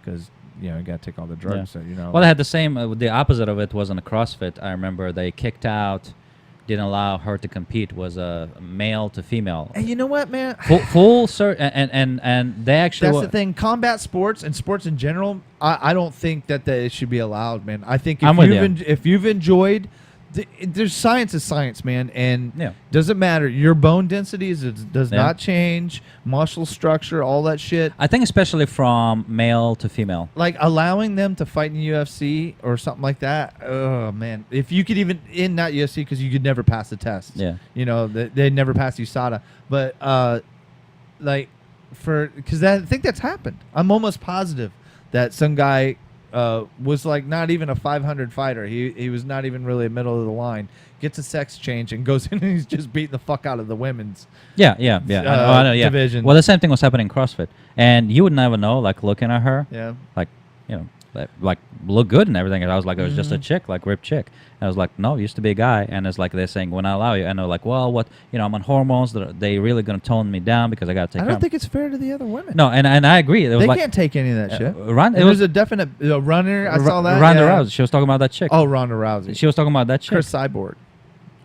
A: because you got to take all the drugs.
B: Yeah.
A: So,
B: Well, they had the same. The opposite of it was in the CrossFit. I remember they kicked out, didn't allow her to compete. Was a male to female.
A: And you know what, man?
B: Full cert, and they actually.
A: That's the thing. Combat sports and sports in general, I don't think that it should be allowed, man. I think
B: I'm with you.
A: if you've enjoyed There's science is science, man, and
B: Yeah.
A: doesn't matter. Your bone density does
B: Yeah.
A: not change, muscle structure, all that shit.
B: I think especially from male to female.
A: Like allowing them to fight in UFC or something like that. Oh man, if you could even in not UFC because you could never pass the test.
B: Yeah.
A: You know they never passed USADA, but like because I think that's happened. I'm almost positive that some guy. Was like not even a 500 fighter. He was not even really middle of the line. Gets a sex change and goes in and he's just beating the fuck out of the women's.
B: Yeah. I know, yeah.
A: division.
B: Well, the same thing was happening in CrossFit, and you would never know, like looking at her,
A: Yeah.
B: like like look good and everything. And I was like, it was just a
A: Mm-hmm.
B: chick, like ripped chick. And I was like, no, it used to be a guy. And it's like they're saying, when I allow you, and they're like, well, what, I'm on hormones. They really gonna tone me down because I gotta take
A: I
B: care
A: don't
B: of
A: think it's fair to the other women.
B: No, and I agree. It was
A: they
B: like,
A: can't take any of that shit.
B: Ron-
A: And
B: it
A: there
B: was-
A: was a definite runner. I saw that.
B: Ronda
A: yeah.
B: Rousey. She was talking about that chick.
A: Oh, Ronda Rousey.
B: She was talking about that chick.
A: Chris Cyborg.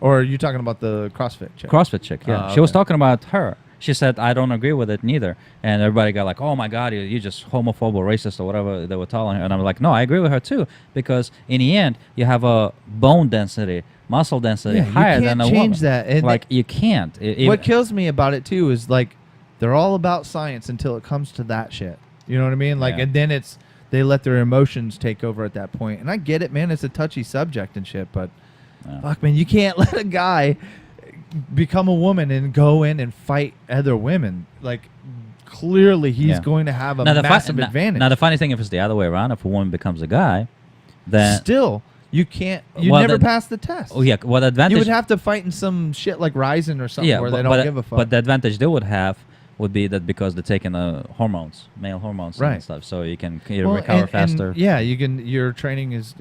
A: Or are you talking about the CrossFit chick?
B: CrossFit chick, yeah.
A: Oh,
B: She was
A: okay.
B: talking about her. She said, I don't agree with it neither. And everybody got like, oh my God, you just homophobe or racist or whatever they were telling her. And I'm like, no, I agree with her too. Because in the end, you have a bone density, muscle density
A: Yeah, you
B: higher
A: can't
B: than a woman.
A: change that. And
B: like, you can't.
A: what kills me about it too is like they're all about science until it comes to that shit. You know what I mean? Like,
B: Yeah.
A: and then they let their emotions take over at that point. And I get it, man. It's a touchy subject and shit, but
B: Yeah.
A: fuck, man, you can't let a guy become a woman and go in and fight other women. Like, clearly he's
B: Yeah.
A: going to have a
B: Now,
A: massive advantage.
B: Now, the funny thing, if it's the other way around, if a woman becomes a guy, then...
A: Still, you can't. You
B: Well,
A: never
B: then-
A: pass the test.
B: Oh, yeah. What advantage...
A: You would have to fight in some shit like Ryzen or something where they don't give a fuck.
B: But the advantage they would have would be that because they're taking hormones, male hormones
A: Right.
B: and stuff, so you can either
A: Well,
B: recover
A: and
B: faster.
A: yeah, you can. Your training is.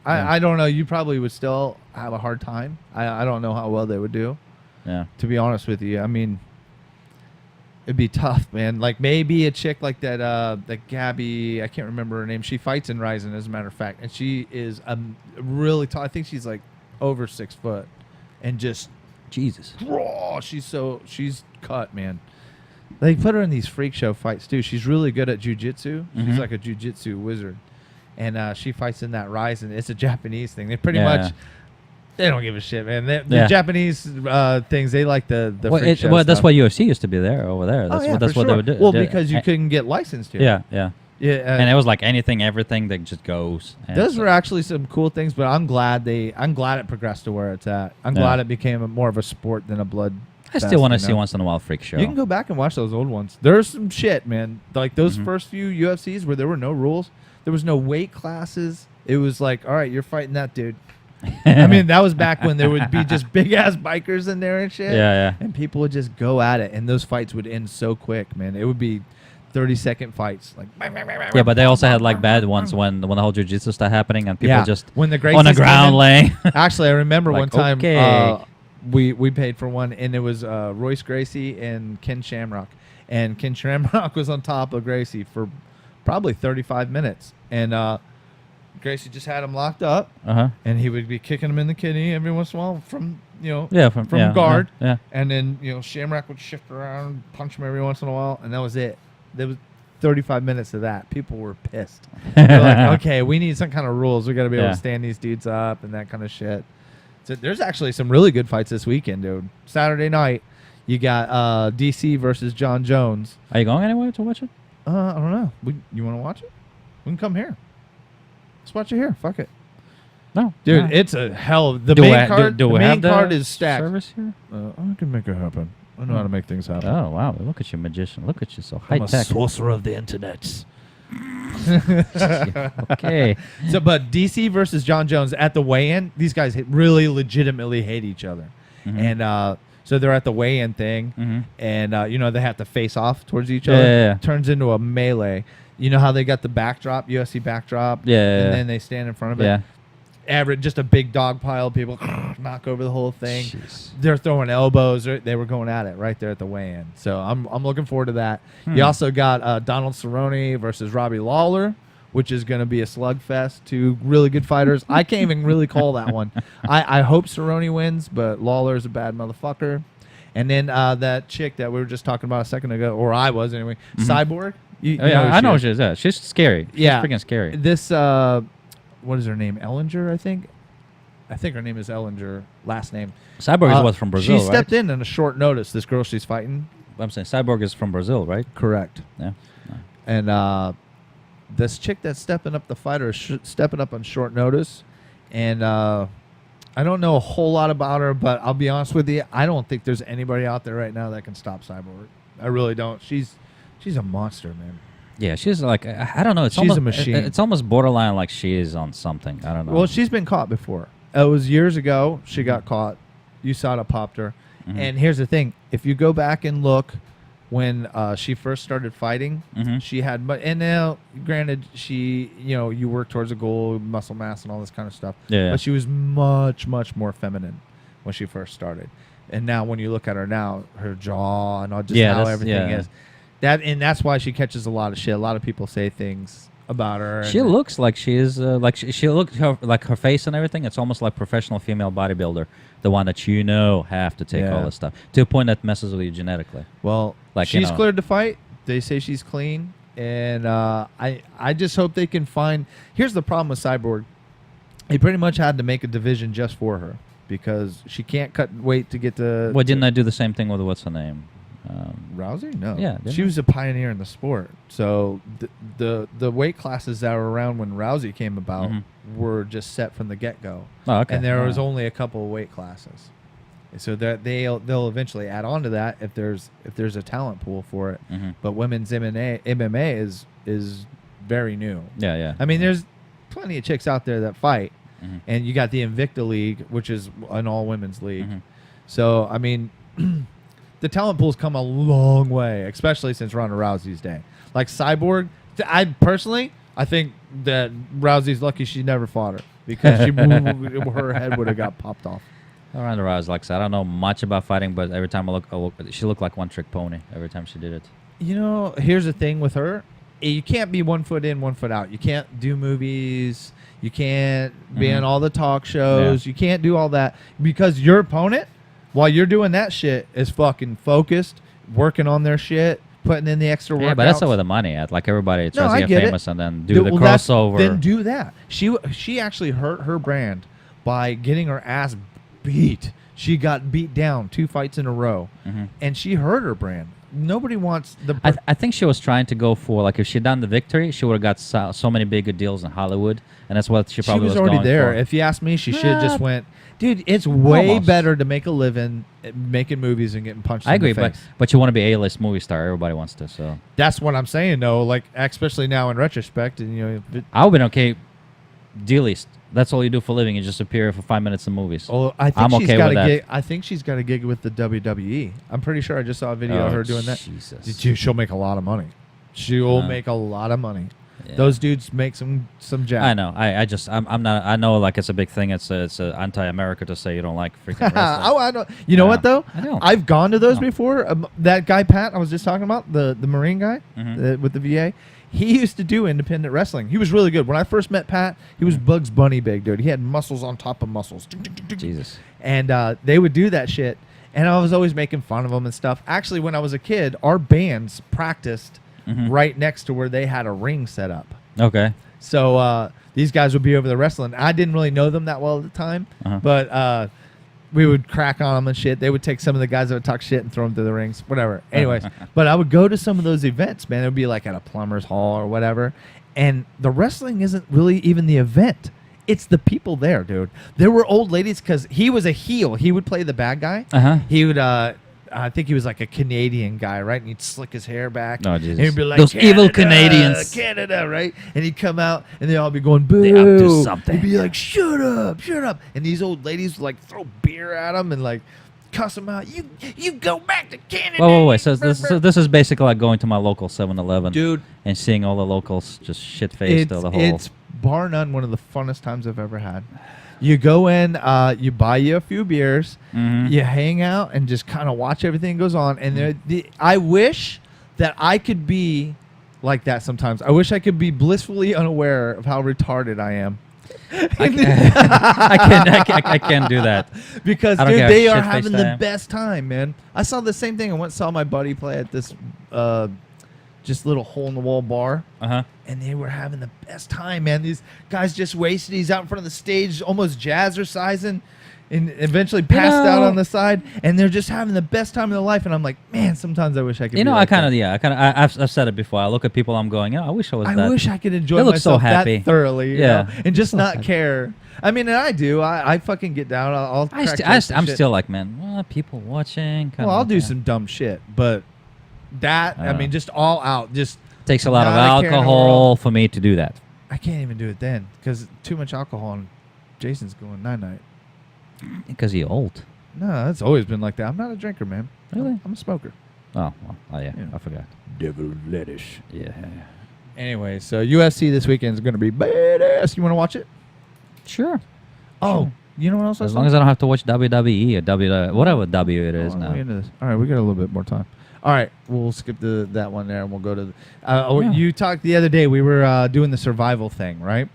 A: I don't know. You probably would still have a hard time. I don't know how well they would do.
B: Yeah.
A: To be honest with you, I mean, it'd be tough, man. Like maybe a chick like that. That Gabby. I can't remember her name. She fights in Ryzen, as a matter of fact, and she is really tall. I think she's like over 6 foot, and just
B: Jesus.
A: raw. She's cut, man. They put her in these freak show fights too. She's really good at jujitsu. She's
B: Mhm.
A: like a jujitsu wizard, and she fights in that Ryzen. It's a Japanese thing. They pretty
B: Yeah,
A: much
B: yeah.
A: they don't give a shit, man. The
B: Yeah.
A: Japanese things they like the
B: Well,
A: freak show
B: that's
A: stuff.
B: why UFC used to be there over there.
A: Oh,
B: That's
A: yeah,
B: what, that's
A: for
B: what
A: sure.
B: they would do.
A: Well,
B: do-
A: because you
B: and-
A: couldn't get licensed here.
B: Yeah, yeah.
A: Yeah.
B: And it was like anything, everything that just goes. And
A: those
B: so-
A: were actually some cool things, but I'm glad it progressed to where it's at. I'm
B: Yeah.
A: glad it became more of a sport than a blood.
B: I still want to
A: fest,
B: see once in a while freak show.
A: You can go back and watch those old ones. There's some shit, man. Like those
B: Mhm.
A: first few UFCs where there were no rules, there was no weight classes. It was like, all right, you're fighting that dude. I mean, that was back when there would be just big ass bikers in there and shit.
B: Yeah, yeah.
A: And people would just go at it, and those fights would end so quick, man. It would be 30-second fights, like.
B: Yeah, but they also had like bad ones when the whole jiu-jitsu started happening and people
A: Yeah,
B: just
A: when the
B: on the
A: Gracies
B: ground
A: came in.
B: laying.
A: Actually, I remember
B: Like,
A: one time
B: okay.
A: we paid for one, and it was Royce Gracie and Ken Shamrock. And Ken Shamrock was on top of Gracie for probably 35 minutes. And Gracie just had him locked up,
B: Uh-huh.
A: and he would be kicking him in the kidney every once in a while from,
B: Yeah,
A: from
B: yeah,
A: guard.
B: Yeah.
A: And then, Shamrock would shift around, punch him every once in a while, and that was it. There was 35 minutes of that. People were pissed. They're like, okay, we need some kind of rules. We got to be able
B: Yeah.
A: to stand these dudes up and that kind of shit. So there's actually some really good fights this weekend, dude. Saturday night, you got DC versus John Jones.
B: Are you going anywhere to watch it?
A: I don't know. You want to watch it? We can come here. Let's watch it here. Fuck it.
B: No,
A: Dude,
B: no.
A: it's a hell of... The
B: Do
A: main
B: we-
A: card,
B: do
A: the
B: we
A: main
B: have the
A: card is stacked.
B: service here?
A: I can make it happen. I know how to make things happen.
B: Oh wow! Look at you, magician! Look at you, so high
A: I'm a
B: tech.
A: sorcerer of the internet.
B: Okay.
A: So, but DC versus John Jones at the weigh-in, these guys really legitimately hate each other.
B: Mhm.
A: And so they're at the weigh-in thing,
B: Mhm.
A: and they have to face off towards each
B: Yeah,
A: other.
B: yeah, yeah.
A: Turns into a melee. You know how they got the backdrop, UFC backdrop?
B: Yeah, yeah,
A: And
B: yeah.
A: then they stand in front of it.
B: Yeah.
A: Average, just a big dog pile of people knock over the whole thing.
B: Jeez.
A: They're throwing elbows. They were going at it right there at the weigh-in. So I'm looking forward to that.
B: Hmm.
A: You also got Donald Cerrone versus Robbie Lawler, which is going to be a slugfest. Two really good fighters. I can't even really call that one. I hope Cerrone wins, but Lawler's a bad motherfucker. And then that chick that we were just talking about a second ago, or I was anyway, Cyborg. You
B: Oh, yeah,
A: who
B: I know
A: she
B: what
A: is.
B: she is. Yeah, she's scary. She's
A: Yeah.
B: freaking scary.
A: This, what is her name? Ellinger, I think. I think her name is Ellinger, last name.
B: Cyborg is what, from Brazil,
A: She
B: right?
A: stepped in a short notice. This girl she's fighting.
B: I'm saying Cyborg is from Brazil, right?
A: Correct.
B: Yeah.
A: And this chick that's stepping up the fighter is stepping up on short notice. And I don't know a whole lot about her, but I'll be honest with you, I don't think there's anybody out there right now that can stop Cyborg. I really don't. She's a monster, man.
B: Yeah, she's like, I don't know. It's
A: She's
B: almost
A: a machine.
B: It's almost borderline like she is on something. I don't know.
A: Well, she's been caught before. It was years ago. She got caught. USADA popped her.
B: Mhm.
A: And here's the thing. If you go back and look when she first started fighting,
B: Mhm.
A: she had... And now, granted, she... you work towards a goal, muscle mass and all this kind of stuff.
B: Yeah.
A: But she was much, much more feminine when she first started. And now when you look at her now, her jaw and all, just how everything is. That's why she catches a lot of shit. A lot of people say things about her.
B: She looks like she is like she looks like her face and everything. It's almost like professional female bodybuilder, the one that have to take all this stuff to a point that messes with you genetically.
A: Well,
B: Like,
A: she's cleared to fight. They say she's clean, and I just hope they can find. Here's the problem with Cyborg. They pretty much had to make a division just for her because she can't cut weight to get to.
B: Well, didn't I do the same thing with what's her name?
A: Rousey? No.
B: Yeah,
A: She was a pioneer in the sport. So the weight classes that were around when Rousey came about were just set from the get-go.
B: Oh, okay.
A: And there was only a couple of weight classes. So that they'll eventually add on to that if there's a talent pool for it. But women's MMA is very new.
B: Yeah.
A: I mean, there's plenty of chicks out there that fight. And you got the Invicta League, which is an all-women's league. So, I mean... the talent pool's come a long way, especially since Ronda Rousey's day. Like Cyborg, I think that Rousey's lucky she never fought her because her head would have got popped off.
B: Ronda Rousey, like I said, I don't know much about fighting, but every time I look, she looked like one-trick pony every time she did it.
A: Here's the thing with her. You can't be 1 foot in, 1 foot out. You can't do movies. You can't be on all the talk shows.
B: Yeah.
A: You can't do all that because your opponent, while you're doing that shit, is fucking focused, working on their shit, putting in the extra work.
B: Yeah, but that's not where the money at. Like everybody tries to get famous and then do the crossover.
A: Then do that. She actually hurt her brand by getting her ass beat. She got beat down 2 fights in a row, and she hurt her brand. Nobody wants the...
B: I think she was trying to go for, like, if she'd done the victory, she would have got so many bigger deals in Hollywood, and that's what she probably was
A: already
B: going
A: there.
B: for.
A: If you ask me, she should have just went... Dude, it's way better to make a living making movies and getting punched in the face.
B: but you want to be a A-list movie star. Everybody wants to, so...
A: That's what I'm saying, though. Like, especially now in retrospect. And
B: I would have been okay, D-list. That's all you do for a living. You just appear for 5 minutes in movies.
A: Oh, I think
B: I'm
A: she's
B: okay
A: got
B: with
A: a
B: that.
A: gig. I think she's got a gig with the WWE. I'm pretty sure I just saw a video of her doing that.
B: Jesus.
A: She'll make a lot of money. She'll make a lot of money.
B: Yeah.
A: Those dudes make some jack.
B: I know. I'm not. I know. Like it's a big thing. It's anti-America to say you don't like freaking wrestling.
A: Oh, I know. You know what though?
B: I know.
A: I've gone to those before. That guy Pat I was just talking about, the Marine guy with the VA. He used to do independent wrestling. He was really good. When I first met Pat, he was Bugs Bunny big, dude. He had muscles on top of muscles.
B: Jesus.
A: And they would do that shit. And I was always making fun of them and stuff. Actually, when I was a kid, our bands practiced right next to where they had a ring set up.
B: Okay.
A: So these guys would be over there wrestling. I didn't really know them that well at the time, but we would crack on them and shit. They would take some of the guys that would talk shit and throw them through the rings, whatever. Anyways, but I would go to some of those events, man. It would be like at a plumber's hall or whatever. And the wrestling isn't really even the event. It's the people there, dude. There were old ladies because he was a heel. He would play the bad guy. He would... I think he was like a Canadian guy, right? And he'd slick his hair back.
B: Oh, Jesus.
A: And he'd be like,
B: those evil Canadians.
A: Canada, right? And he'd come out, and they'd all be going, boo.
B: They up to something.
A: He'd be like, shut up, shut up. And these old ladies would like throw beer at him and like cuss him out. You go back to Canada.
B: Wait. So this is basically like going to my local 7-Eleven,
A: dude,
B: and seeing all the locals just shit-faced.
A: It's bar none one of the funnest times I've ever had. You go in, you buy you a few beers, you hang out, and just kind of watch everything goes on. And I wish that I could be like that sometimes. I wish I could be blissfully unaware of how retarded I am.
B: I can't do that.
A: Because, dude, they are having the best time, man. I saw the same thing. I went and saw my buddy play at this just little hole in the wall bar.
B: Uh-huh.
A: And they were having the best time, man. These guys just wasted. He's out in front of the stage, almost jazzercising, and eventually passed out on the side. And they're just having the best time of their life. And I'm like, man, sometimes I wish I could.
B: I've said it before. I look at people, I'm going, I wish I was that.
A: I wish I could enjoy
B: They look so
A: myself
B: happy.
A: that thoroughly, you
B: Yeah.
A: know, and just not care. I mean, and I do. I fucking get down. I'll crack jokes and
B: I'm
A: shit.
B: still like, man, people watching.
A: Well, I'll do some dumb shit, but that, I mean, just all out. Just
B: takes a lot of
A: not a care in the
B: alcohol
A: world.
B: for me to do that.
A: I can't even do it then because too much alcohol and Jason's going night-night.
B: Because you're old.
A: No, it's always been like that. I'm not a drinker, man.
B: Really?
A: I'm a smoker.
B: Oh, yeah.
A: Yeah.
B: I forgot.
A: Devil lettuce.
B: Yeah.
A: Anyway, so UFC this weekend is going to be badass. You want to watch it?
B: Sure.
A: Oh,
B: Sure.
A: you know what else?
B: As long as I don't have to watch WWE or whatever W it is now.
A: All right, we got a little bit more time. All right, we'll skip that one there, and we'll go to.
B: Yeah.
A: You talked the other day. We were doing the survival thing, right?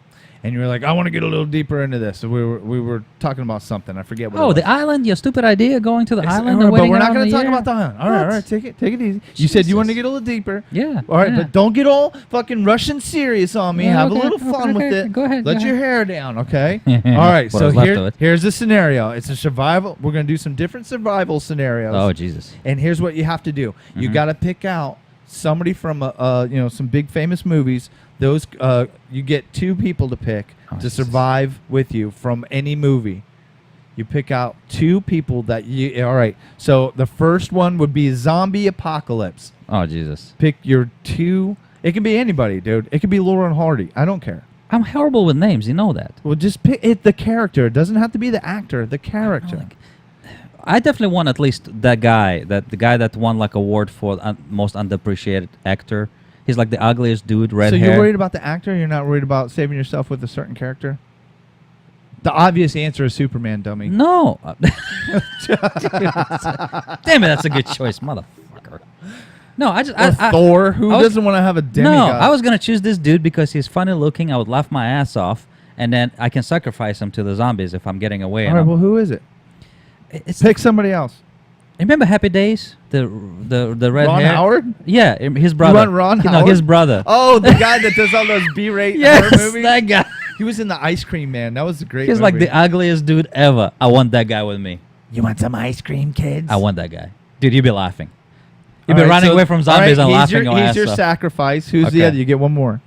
A: And you were like, I want to get a little deeper into this. So we were talking about something. I forget what.
B: Oh,
A: it was.
B: the island! Your stupid idea going to the island.
A: All
B: and
A: right, but
B: waiting
A: we're not
B: around
A: going to
B: the
A: talk
B: year?
A: about the island. All right,
B: What?
A: take it easy. You said you wanted to
B: Jesus.
A: get a little deeper.
B: Yeah.
A: All right,
B: yeah.
A: but don't get all fucking Russian serious on me.
B: Yeah,
A: Have
B: okay,
A: a little fun with
B: okay.
A: it.
B: Go ahead,
A: Let
B: go
A: your
B: ahead.
A: hair down, okay? All right,
B: What
A: so
B: was left of it.
A: here's the scenario. It's a survival. We're going to do some different survival scenarios.
B: Oh Jesus!
A: And here's what you have to do. You got to pick out somebody from some big famous movies. Those you get 2 people to pick to
B: Jesus.
A: survive with you from any movie. You pick out 2 people that you. All right. So the first one would be zombie apocalypse.
B: Oh Jesus!
A: Pick your 2. It can be anybody, dude. It could be Lauren Hardy. I don't care.
B: I'm horrible with names. You know that.
A: Well, just pick it. The character. It doesn't have to be the actor. The character.
B: I definitely want at least the guy that won like award for most underappreciated actor. He's like the ugliest dude, red
A: So
B: hair.
A: you're worried about the actor? You're not worried about saving yourself with a certain character? The obvious answer is Superman, dummy.
B: No. Damn it, that's a good choice, motherfucker. No,
A: Or Thor. Who doesn't want to have a demigod?
B: No, I was gonna choose this dude because he's funny looking. I would laugh my ass off, and then I can sacrifice him to the zombies if I'm getting away.
A: All right, well, who is it?
B: It's
A: Pick somebody else.
B: remember Happy Days? The red
A: Ron
B: hair?
A: Howard?
B: Yeah, his brother.
A: want Ron
B: No,
A: Howard?
B: his brother.
A: Oh, the guy that does all those B-rate
B: Yes,
A: horror movies?
B: that guy.
A: He was in the Ice Cream Man. That was a great
B: He's
A: movie.
B: like the ugliest dude ever. I want that guy with me.
A: You want some ice cream, kids?
B: I want that guy. Dude, you'd be laughing. You'd
A: All
B: be
A: right,
B: running
A: so-
B: away from
A: all
B: zombies
A: right,
B: and
A: he's
B: laughing your
A: He's
B: ass
A: your
B: off.
A: sacrifice. Who's the
B: Okay.
A: other? You get one more.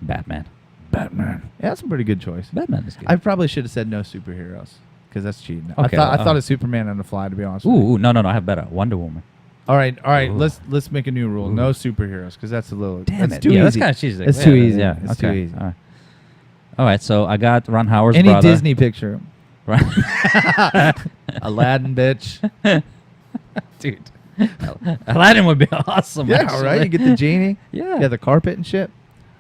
B: Batman.
A: Batman. Yeah, that's a pretty good choice.
B: Batman is good.
A: I probably should have said no superheroes because that's cheating.
B: Okay,
A: I thought
B: well,
A: of Superman on the fly, to be honest with you.
B: Ooh, no, I have better. Wonder Woman.
A: All right.
B: Ooh.
A: Let's make a new rule.
B: Ooh.
A: No superheroes because that's a little.
B: Damn
A: that's
B: it.
A: too
B: Yeah,
A: easy.
B: that's kind of cheesy.
A: It's too easy.
B: Yeah,
A: It's
B: okay.
A: too easy.
B: All right, so I got Ron Howard's
A: Any
B: brother.
A: Disney picture.
B: Right.
A: Aladdin, bitch.
B: Dude. Aladdin would be awesome.
A: Yeah,
B: actually.
A: right. You get the genie.
B: Yeah.
A: Yeah, the carpet and shit.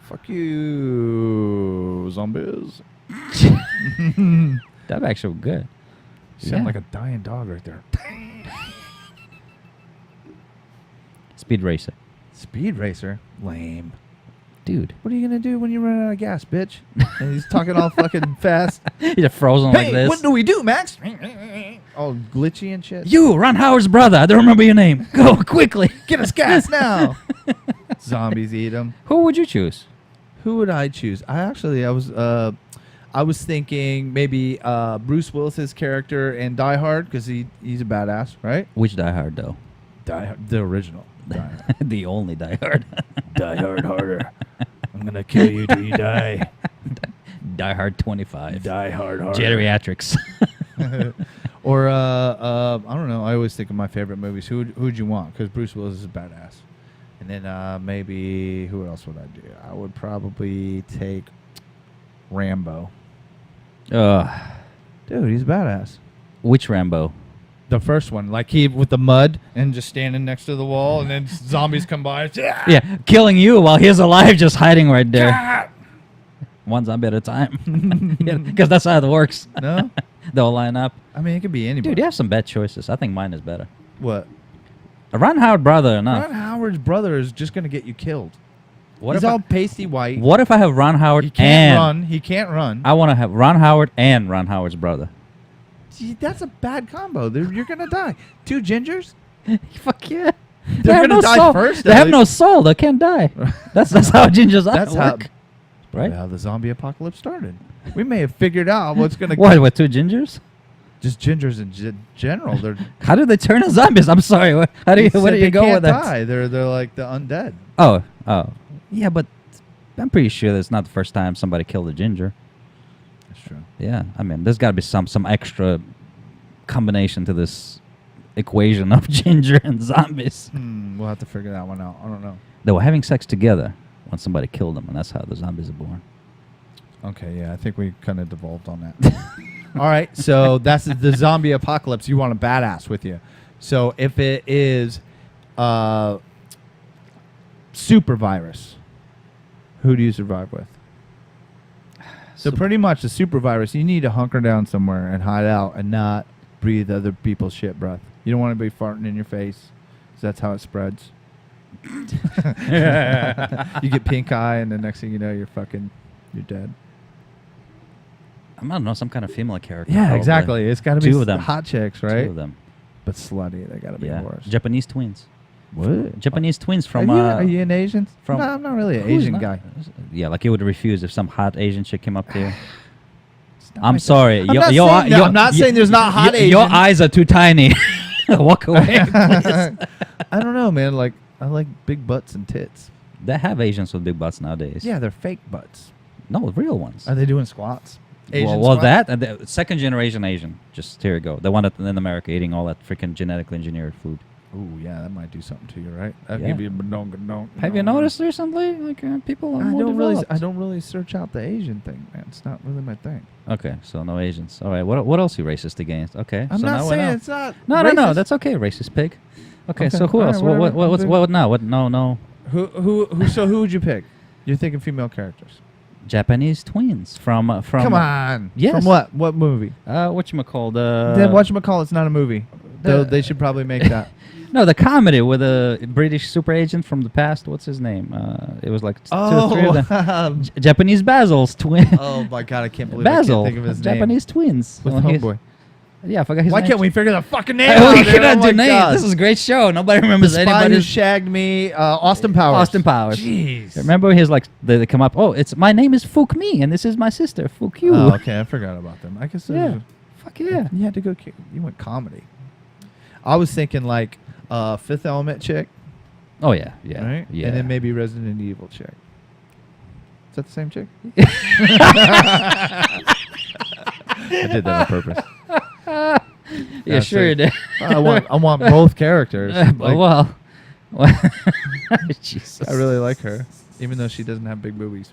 A: Fuck you, zombies.
B: That'd actually be good.
A: You sound
B: Yeah.
A: like a dying dog right there.
B: Speed Racer.
A: Speed racer. Lame.
B: Dude.
A: What are you gonna do when you run out of gas, bitch? And he's talking all fucking fast.
B: He's frozen like
A: Hey,
B: this.
A: what do we do, Max? All glitchy and shit.
B: You, Ron Howard's brother. I don't remember your name. Go quickly.
A: Get us gas now. Zombies eat them.
B: Who would you choose?
A: Who would I choose? I was thinking maybe Bruce Willis's character in Die Hard because he's a badass, right?
B: Which Die Hard, though?
A: Die Hard, the original. Die Hard.
B: The only Die Hard.
A: Die Hard harder. I'm gonna kill you till you die.
B: Die Hard 25.
A: Die Hard harder.
B: Geriatrics.
A: Or I don't know. I always think of my favorite movies. Who'd you want? Because Bruce Willis is a badass. And then maybe who else would I do? I would probably take Rambo. Dude, he's a badass.
B: Which Rambo?
A: The first one, like he with the mud and just standing next to the wall, and then zombies come by.
B: Yeah, killing you while he's alive, just hiding right there. One zombie at a time. Because that's how it works.
A: No,
B: They'll line up.
A: I mean it could be anybody.
B: Dude, you have some bad choices. I think mine is better.
A: What?
B: A Ron Howard brother enough.
A: Ron Howard's brother is just gonna get you killed.
B: What
A: He's
B: if
A: all pasty white.
B: What if I have Ron Howard
A: He can't run. He can't run.
B: I want to have Ron Howard and Ron Howard's brother.
A: See, that's a bad combo. You're gonna die. 2 gingers.
B: Fuck yeah.
A: They're gonna die
B: soul.
A: first.
B: They have no soul. They can't die. That's how gingers
A: That's how,
B: work. Right?
A: how the zombie apocalypse started. We may have figured out what's gonna.
B: What? With two gingers?
A: Just gingers in general. They're.
B: How do they turn into zombies? I'm sorry. How do you? Where do you go with that?
A: Die. They're like the undead.
B: Oh. Yeah, but I'm pretty sure that's not the first time somebody killed a ginger.
A: That's true.
B: Yeah, I mean, there's got to be some extra combination to this equation of ginger and zombies.
A: We'll have to figure that one out. I don't know.
B: They were having sex together when somebody killed them, and that's how the zombies are born.
A: Okay, yeah, I think we kind of devolved on that. All right, so that's the zombie apocalypse. You want a badass with you. So if it is super virus, who do you survive with? So pretty much the super virus, you need to hunker down somewhere and hide out and not breathe other people's shit breath. You don't want to be farting in your face, because that's how it spreads. You get pink eye, and the next thing you know, you're dead.
B: I don't know, some kind of female character.
A: Yeah,
B: probably.
A: exactly. It's got to be
B: Two of them.
A: hot chicks, right?
B: Two of them.
A: But slutty, they got to be worse.
B: Japanese twins.
A: What?
B: Japanese twins from...
A: Are you an Asian?
B: from-
A: No, I'm not really an
B: Who's
A: Asian
B: not?
A: guy.
B: Yeah, like you would refuse if some hot Asian chick came up to you.
A: It's not
B: I'm
A: my
B: sorry.
A: thing. I'm not saying there's not hot Asians.
B: Your eyes are too tiny. Walk away, please.
A: I don't know, man. Like, I like big butts and tits.
B: They have Asians with big butts nowadays.
A: Yeah, they're fake butts.
B: No, real ones.
A: Are they doing squats? Asian
B: Well,
A: squats?
B: that and the second generation Asian. Just here you go. The one that in America eating all that freaking genetically engineered food.
A: Ooh, yeah, that might do something to you, right? That'd
B: Yeah.
A: give you a badonk.
B: Have you noticed recently, like people are more developed?
A: I don't really search out the Asian thing, man. It's not really my thing.
B: Okay, so no Asians. All right, what else are you racist against? Okay,
A: I'm
B: so
A: not
B: now we
A: saying
B: know.
A: it's not.
B: No,
A: racist.
B: that's okay, racist pig. Okay,
A: Okay,
B: so who
A: all
B: else?
A: right, whatever.
B: What now? What? No.
A: So who would you pick? You're thinking female characters.
B: Japanese twins from.
A: Come on.
B: Yes.
A: From what? What movie?
B: Whatchamacallit?
A: Then whatchamacallit, it's not a movie. They should probably make that.
B: No, the comedy with a British super agent from the past. What's his name? It was like two or three of them. Japanese Basil's twin.
A: Oh my god, I can't believe
B: Basil.
A: I can't think of his
B: Japanese twins.
A: name. With
B: Well, he's-
A: Homeboy.
B: Yeah, I forgot his
A: Why
B: name.
A: can't we figure the fucking name
B: Oh,
A: out?
B: we
A: dude?
B: cannot
A: Oh
B: do
A: my
B: names.
A: God.
B: This is a great show. Nobody remembers
A: The Spy Who
B: anybody.
A: Shagged Me, Austin Powers.
B: Austin Powers.
A: Jeez.
B: Remember, he's like they come up. Oh, it's my name is Fook Me, and this is my sister Fook You.
A: Oh, okay, I forgot about them. I guess
B: Yeah. Fuck yeah.
A: You had to go. You went comedy. I was thinking like Fifth Element chick,
B: Oh yeah, yeah,
A: right?
B: yeah.
A: And then maybe Resident Evil chick. Is that the same chick? I did that on purpose.
B: Yeah,
A: That's
B: sure
A: it.
B: you did.
A: I want both characters. Like,
B: well, Jesus.
A: I really like her, even though she doesn't have big boobies.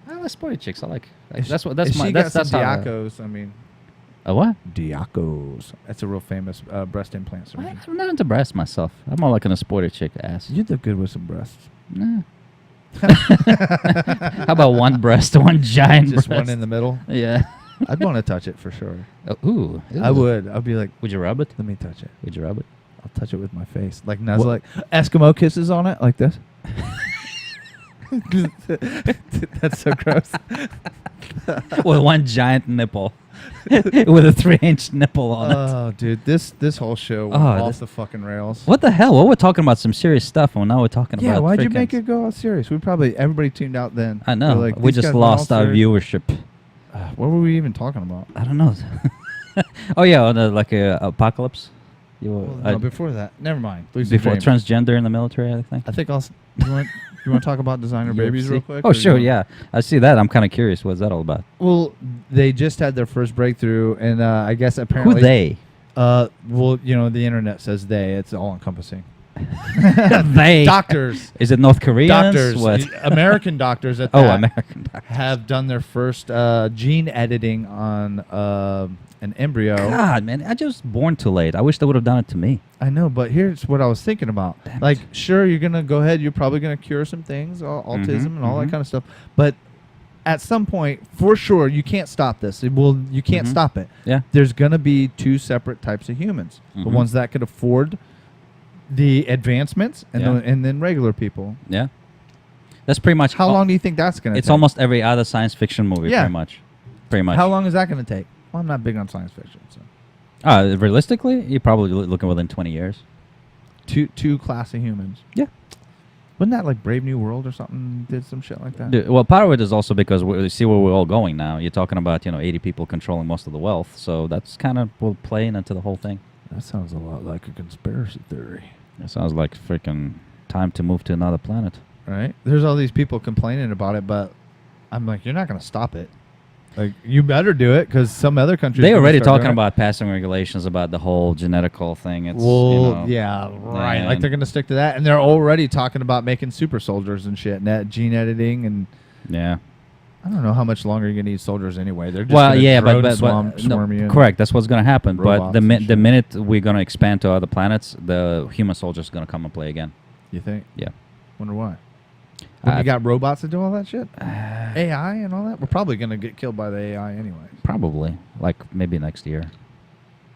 B: I like sporty chicks. I like.
A: If
B: That's
A: she-
B: what. That's
A: if
B: my.
A: she
B: That's
A: got some
B: how.
A: Diacos. I mean,
B: A what?
A: Diacos. That's a real famous breast implant surgeon.
B: I'm not into breasts myself. I'm more like in a sporty chick ass.
A: You look good with some breasts.
B: Nah. How about one breast, one giant
A: Just
B: breast?
A: one in the middle.
B: Yeah.
A: I'd want to touch it for sure.
B: Ooh.
A: I would. I'd be like,
B: Would you rub it?
A: let me touch it.
B: Would you rub it?
A: I'll touch it with my face. Like nuzzle, like Eskimo kisses on it, like this. That's so gross.
B: With one giant nipple. With a 3-inch nipple on it.
A: Oh, dude, this whole show went
B: Oh,
A: off
B: this-
A: the fucking rails.
B: What the hell? Well, we're talking about some serious stuff, and now we're talking
A: Yeah,
B: about
A: why'd you
B: freaking-
A: make it go all serious? Everybody tuned out then.
B: I know.
A: They're like,
B: we
A: these
B: just
A: guys went all
B: lost our
A: serious.
B: viewership.
A: What were we even talking about?
B: I don't know. Oh, yeah, on like a apocalypse. You were,
A: Well, no, before that. Never mind. Lucid
B: before
A: dreams.
B: transgender in the military, I think.
A: I think I'll. You want to talk about designer babies
B: UFC.
A: real quick?
B: Oh,
A: or
B: sure,
A: you
B: yeah. I see that. I'm kind of curious. What's that all about?
A: Well, they just had their first breakthrough, and I guess
B: Who
A: apparently
B: they?
A: Well, the internet says they. It's all encompassing.
B: They.
A: Doctors.
B: Is it North Koreans?
A: Doctors.
B: What?
A: American doctors at
B: Oh,
A: that
B: American doctors.
A: have done their first gene editing on an embryo.
B: God, man, I just born too late. I wish they would have done it to me.
A: I know, but here's what I was thinking about.
B: Damn
A: Like,
B: it.
A: sure, you're gonna go ahead. You're probably gonna cure some things, autism and all that
B: mhm.
A: kind of stuff. But at some point, for sure, you can't stop this. You can't
B: Mhm.
A: stop it.
B: Yeah.
A: There's gonna be two separate types of humans: the
B: Mhm.
A: ones that could afford the advancements, and
B: Yeah.
A: and then regular people.
B: Yeah. That's pretty much
A: How long do you think that's gonna?
B: It's
A: take?
B: almost every other science fiction movie,
A: Yeah.
B: pretty much. Pretty much.
A: How long is that gonna take? Well, I'm not big on science fiction, so.
B: Realistically, you're probably looking within 20 years.
A: Two class of humans.
B: Yeah.
A: Wasn't that like Brave New World or something? Did some shit like that?
B: Well, part of it is also because we see where we're all going now. You're talking about 80 people controlling most of the wealth, so that's kind of playing into the whole thing.
A: That sounds a lot like a conspiracy theory.
B: It sounds like freaking time to move to another planet.
A: Right? There's all these people complaining about it, but I'm like, you're not going to stop it. Like, you better do it because some other countries.
B: They're already talking about passing regulations about the whole genetical thing. It's
A: yeah, right. Like they're going to stick to that, and they're already talking about making super soldiers and shit, gene editing, and
B: yeah.
A: I don't know how much longer you're going to need soldiers anyway. They're just
B: swarm you. Correct. That's what's going to happen. But the minute we're going to expand to other planets, the human soldiers going to come and play again.
A: You think?
B: Yeah.
A: Wonder why. When you got robots that do all that shit? AI and all that? We're probably going to get killed by the AI anyway.
B: Probably. Like maybe next year.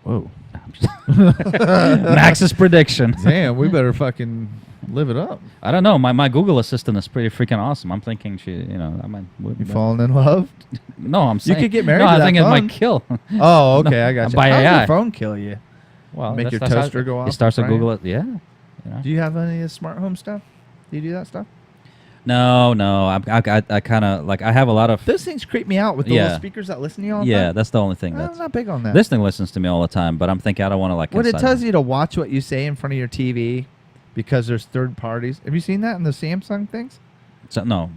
A: Whoa.
B: Max's prediction.
A: Damn, we better fucking live it up.
B: I don't know. My Google Assistant is pretty freaking awesome. I'm thinking I might...
A: You falling in love?
B: No, I'm saying...
A: You could get married
B: to
A: that
B: I think
A: phone.
B: it might kill.
A: Oh, okay. I got you.
B: By
A: How
B: AI.
A: does your phone kill you?
B: Well,
A: make your toaster go off?
B: It starts to
A: right?
B: Google it. Yeah.
A: Do you have any of the smart home stuff? Do you do that stuff?
B: No. I kind of like I have a lot of
A: those things creep me out with the little speakers that listen to you all the time.
B: Yeah, that's the only thing.
A: I'm not big on that.
B: This thing listens to me all the time, but I'm thinking I don't want to like.
A: When it tells you to watch what you say in front of your TV because there's third parties. Have you seen that in the Samsung things?
B: So, no.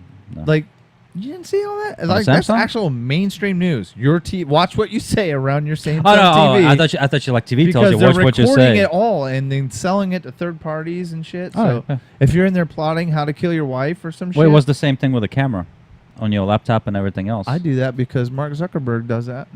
A: Like, you didn't see all that? Like, that's actual mainstream news. Your watch what you say around your Samsung TV.
B: I thought you like TV
A: because
B: tells you watch what you say.
A: They're recording it all and then selling it to third parties and shit. So if you're in there plotting how to kill your wife or some shit.
B: Well, it was the same thing with the camera on your laptop and everything else.
A: I do that because Mark Zuckerberg does that.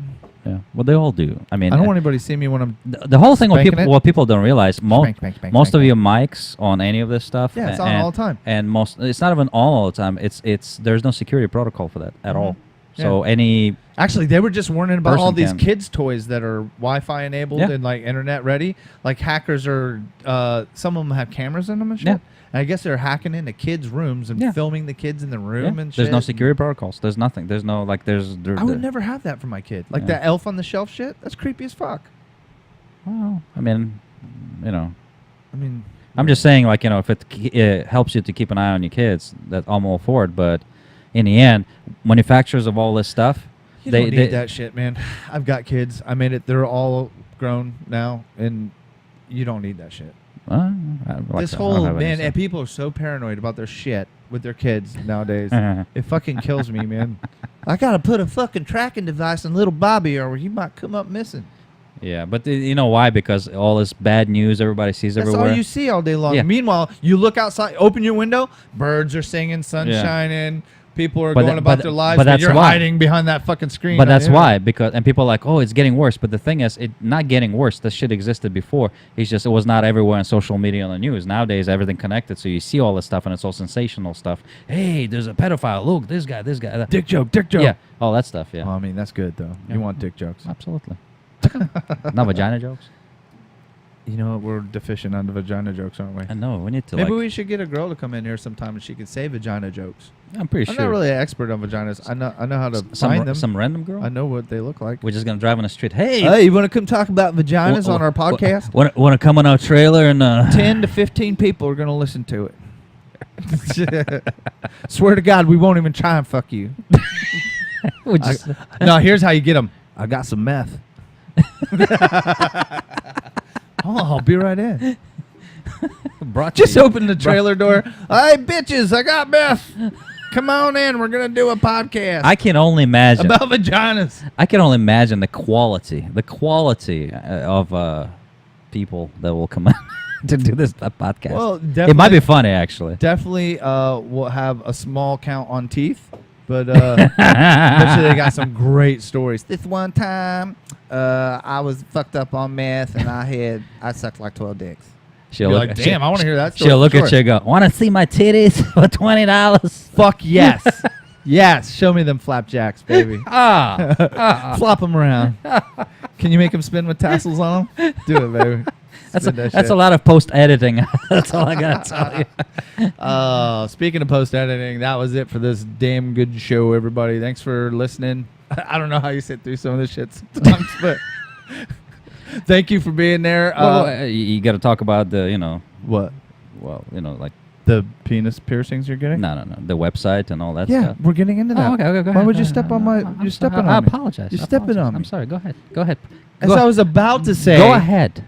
B: Yeah, well, they all do. I mean,
A: I don't want anybody to see me when I'm
B: the whole thing. What people don't realize, most of your mics on any of this stuff.
A: Yeah, it's on all the time.
B: And it's not even all the time. It's there's no security protocol for that at all. So
A: actually, they were just warning about all these kids' toys that are Wi-Fi enabled and like internet ready. Like hackers are, some of them have cameras in them and shit.
B: Yeah.
A: And I guess they're hacking into kids' rooms and filming the kids in the room and shit.
B: There's no security protocols. There's nothing. There's no like. I
A: would never have that for my kid. Like that elf on the shelf shit. That's creepy as fuck.
B: Well, I mean, I'm just saying, like, if it helps you to keep an eye on your kids, that I'm all for it. But in the end, manufacturers of all this stuff,
A: they don't need that shit, man. I've got kids. I made it. They're all grown now, and you don't need that shit. This whole man, and people are so paranoid about their shit with their kids nowadays. It fucking kills me, man. I gotta put a fucking tracking device in little Bobby, or he might come up missing.
B: Yeah, but you know why? Because all this bad news everybody sees everywhere.
A: That's all you see all day long. Yeah. Meanwhile, you look outside, open your window, birds are singing, sun shining. People are going about their lives, but you're hiding behind that fucking screen.
B: But that's why, and people are like, oh, it's getting worse. But the thing is, it's not getting worse. This shit existed before. It's just it was not everywhere on social media and the news. Nowadays, everything connected, so you see all this stuff, and it's all sensational stuff. Hey, there's a pedophile. Look, this guy.
A: Dick joke.
B: Yeah, all that stuff, yeah.
A: Well, I mean, that's good, though. Yeah. You want dick jokes.
B: Absolutely. Not vagina jokes?
A: You know, we're deficient on the vagina jokes, aren't we?
B: I know. We need to.
A: Maybe we should get a girl to come in here sometime and she can say vagina jokes.
B: I'm pretty sure.
A: I'm not really an expert on vaginas. I know how to find them.
B: Some random girl?
A: I know what they look like.
B: We're just going to drive on the street. Hey,
A: you want to come talk about vaginas on our podcast?
B: Want to come on our trailer? And
A: 10 to 15 people are going to listen to it. Swear to God, we won't even try and fuck you. No, here's how you get them. I got some meth. I'll be right in. Just open the trailer door. Hey, bitches, I got meth. Come on in. We're going to do a podcast.
B: I can only imagine.
A: About vaginas.
B: I can only imagine the quality of people that will come to do this podcast. Well, it might be funny, actually.
A: Definitely we'll have a small count on teeth. But actually, they got some great stories. This one time, I was fucked up on meth, and I sucked like 12 dicks.
B: She'll look,
A: like, damn, I want to hear that story.
B: She'll look at you and go, want to see my titties for $20?
A: Fuck yes. Yes, show me them flapjacks, baby. Flop them around. Can you make them spin with tassels on them? Do it, baby.
B: That's a lot of post-editing. That's all I got to tell you.
A: Speaking of post-editing, that was it for this damn good show, everybody. Thanks for listening. I don't know how you sit through some of this shit sometimes, but thank you for being there.
B: You got to talk about the,
A: What?
B: Well, like
A: The penis piercings you're getting?
B: no, the website and all that
A: Yeah,
B: stuff.
A: we're getting into that.
B: Oh, okay, go ahead.
A: Why would
B: go
A: you
B: ahead.
A: step on my? You're stepping on
B: I
A: me.
B: apologize.
A: You're
B: I
A: stepping
B: apologize.
A: on me.
B: I'm sorry. Go ahead.
A: As I was about to say,
B: Go ahead.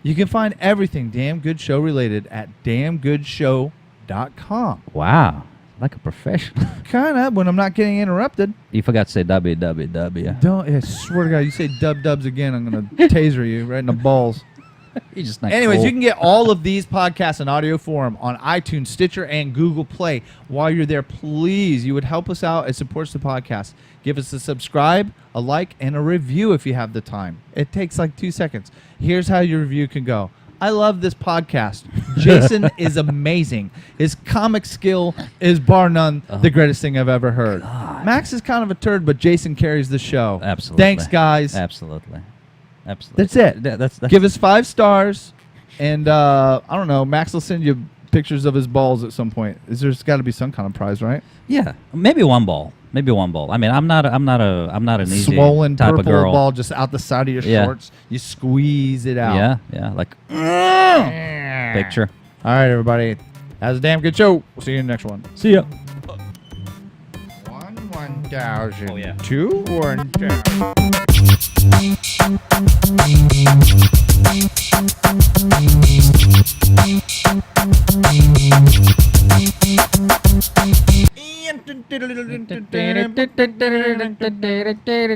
A: You can find everything Damn Good Show related at damngoodshow.com.
B: Wow, like a professional.
A: Kind of, when I'm not getting interrupted.
B: You forgot to say www.
A: Don't, I swear to God, you say dubs again, I'm going to taser you right in the balls.
B: You're just not
A: Anyways,
B: cool.
A: you can get all of these podcasts in audio form on iTunes, Stitcher, and Google Play. While you're there, please, you would help us out. It supports the podcast. Give us a subscribe, a like, and a review if you have the time. It takes like 2 seconds. Here's how your review can go. I love this podcast. Jason is amazing. His comic skill is bar none the greatest thing I've ever heard.
B: God.
A: Max is kind of a turd, but Jason carries the show.
B: Absolutely.
A: Thanks, guys.
B: Absolutely.
A: That's it.
B: That's
A: Give us 5 stars, and I don't know. Max will send you pictures of his balls at some point. There's got to be some kind of prize, right?
B: Yeah, maybe one ball. I mean, I'm not an easy
A: Swollen
B: type
A: purple
B: of girl.
A: ball just out the side of your
B: Yeah.
A: shorts. You squeeze it out.
B: Yeah, like picture.
A: All right, everybody. That was a damn good show. We'll see you in the next one.
B: See ya.
A: 1,000.
B: Oh, yeah.
A: 2 1,000.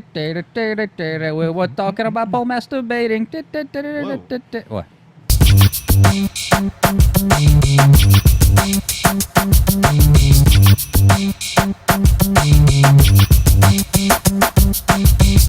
B: We were talking about Paul masturbating. What?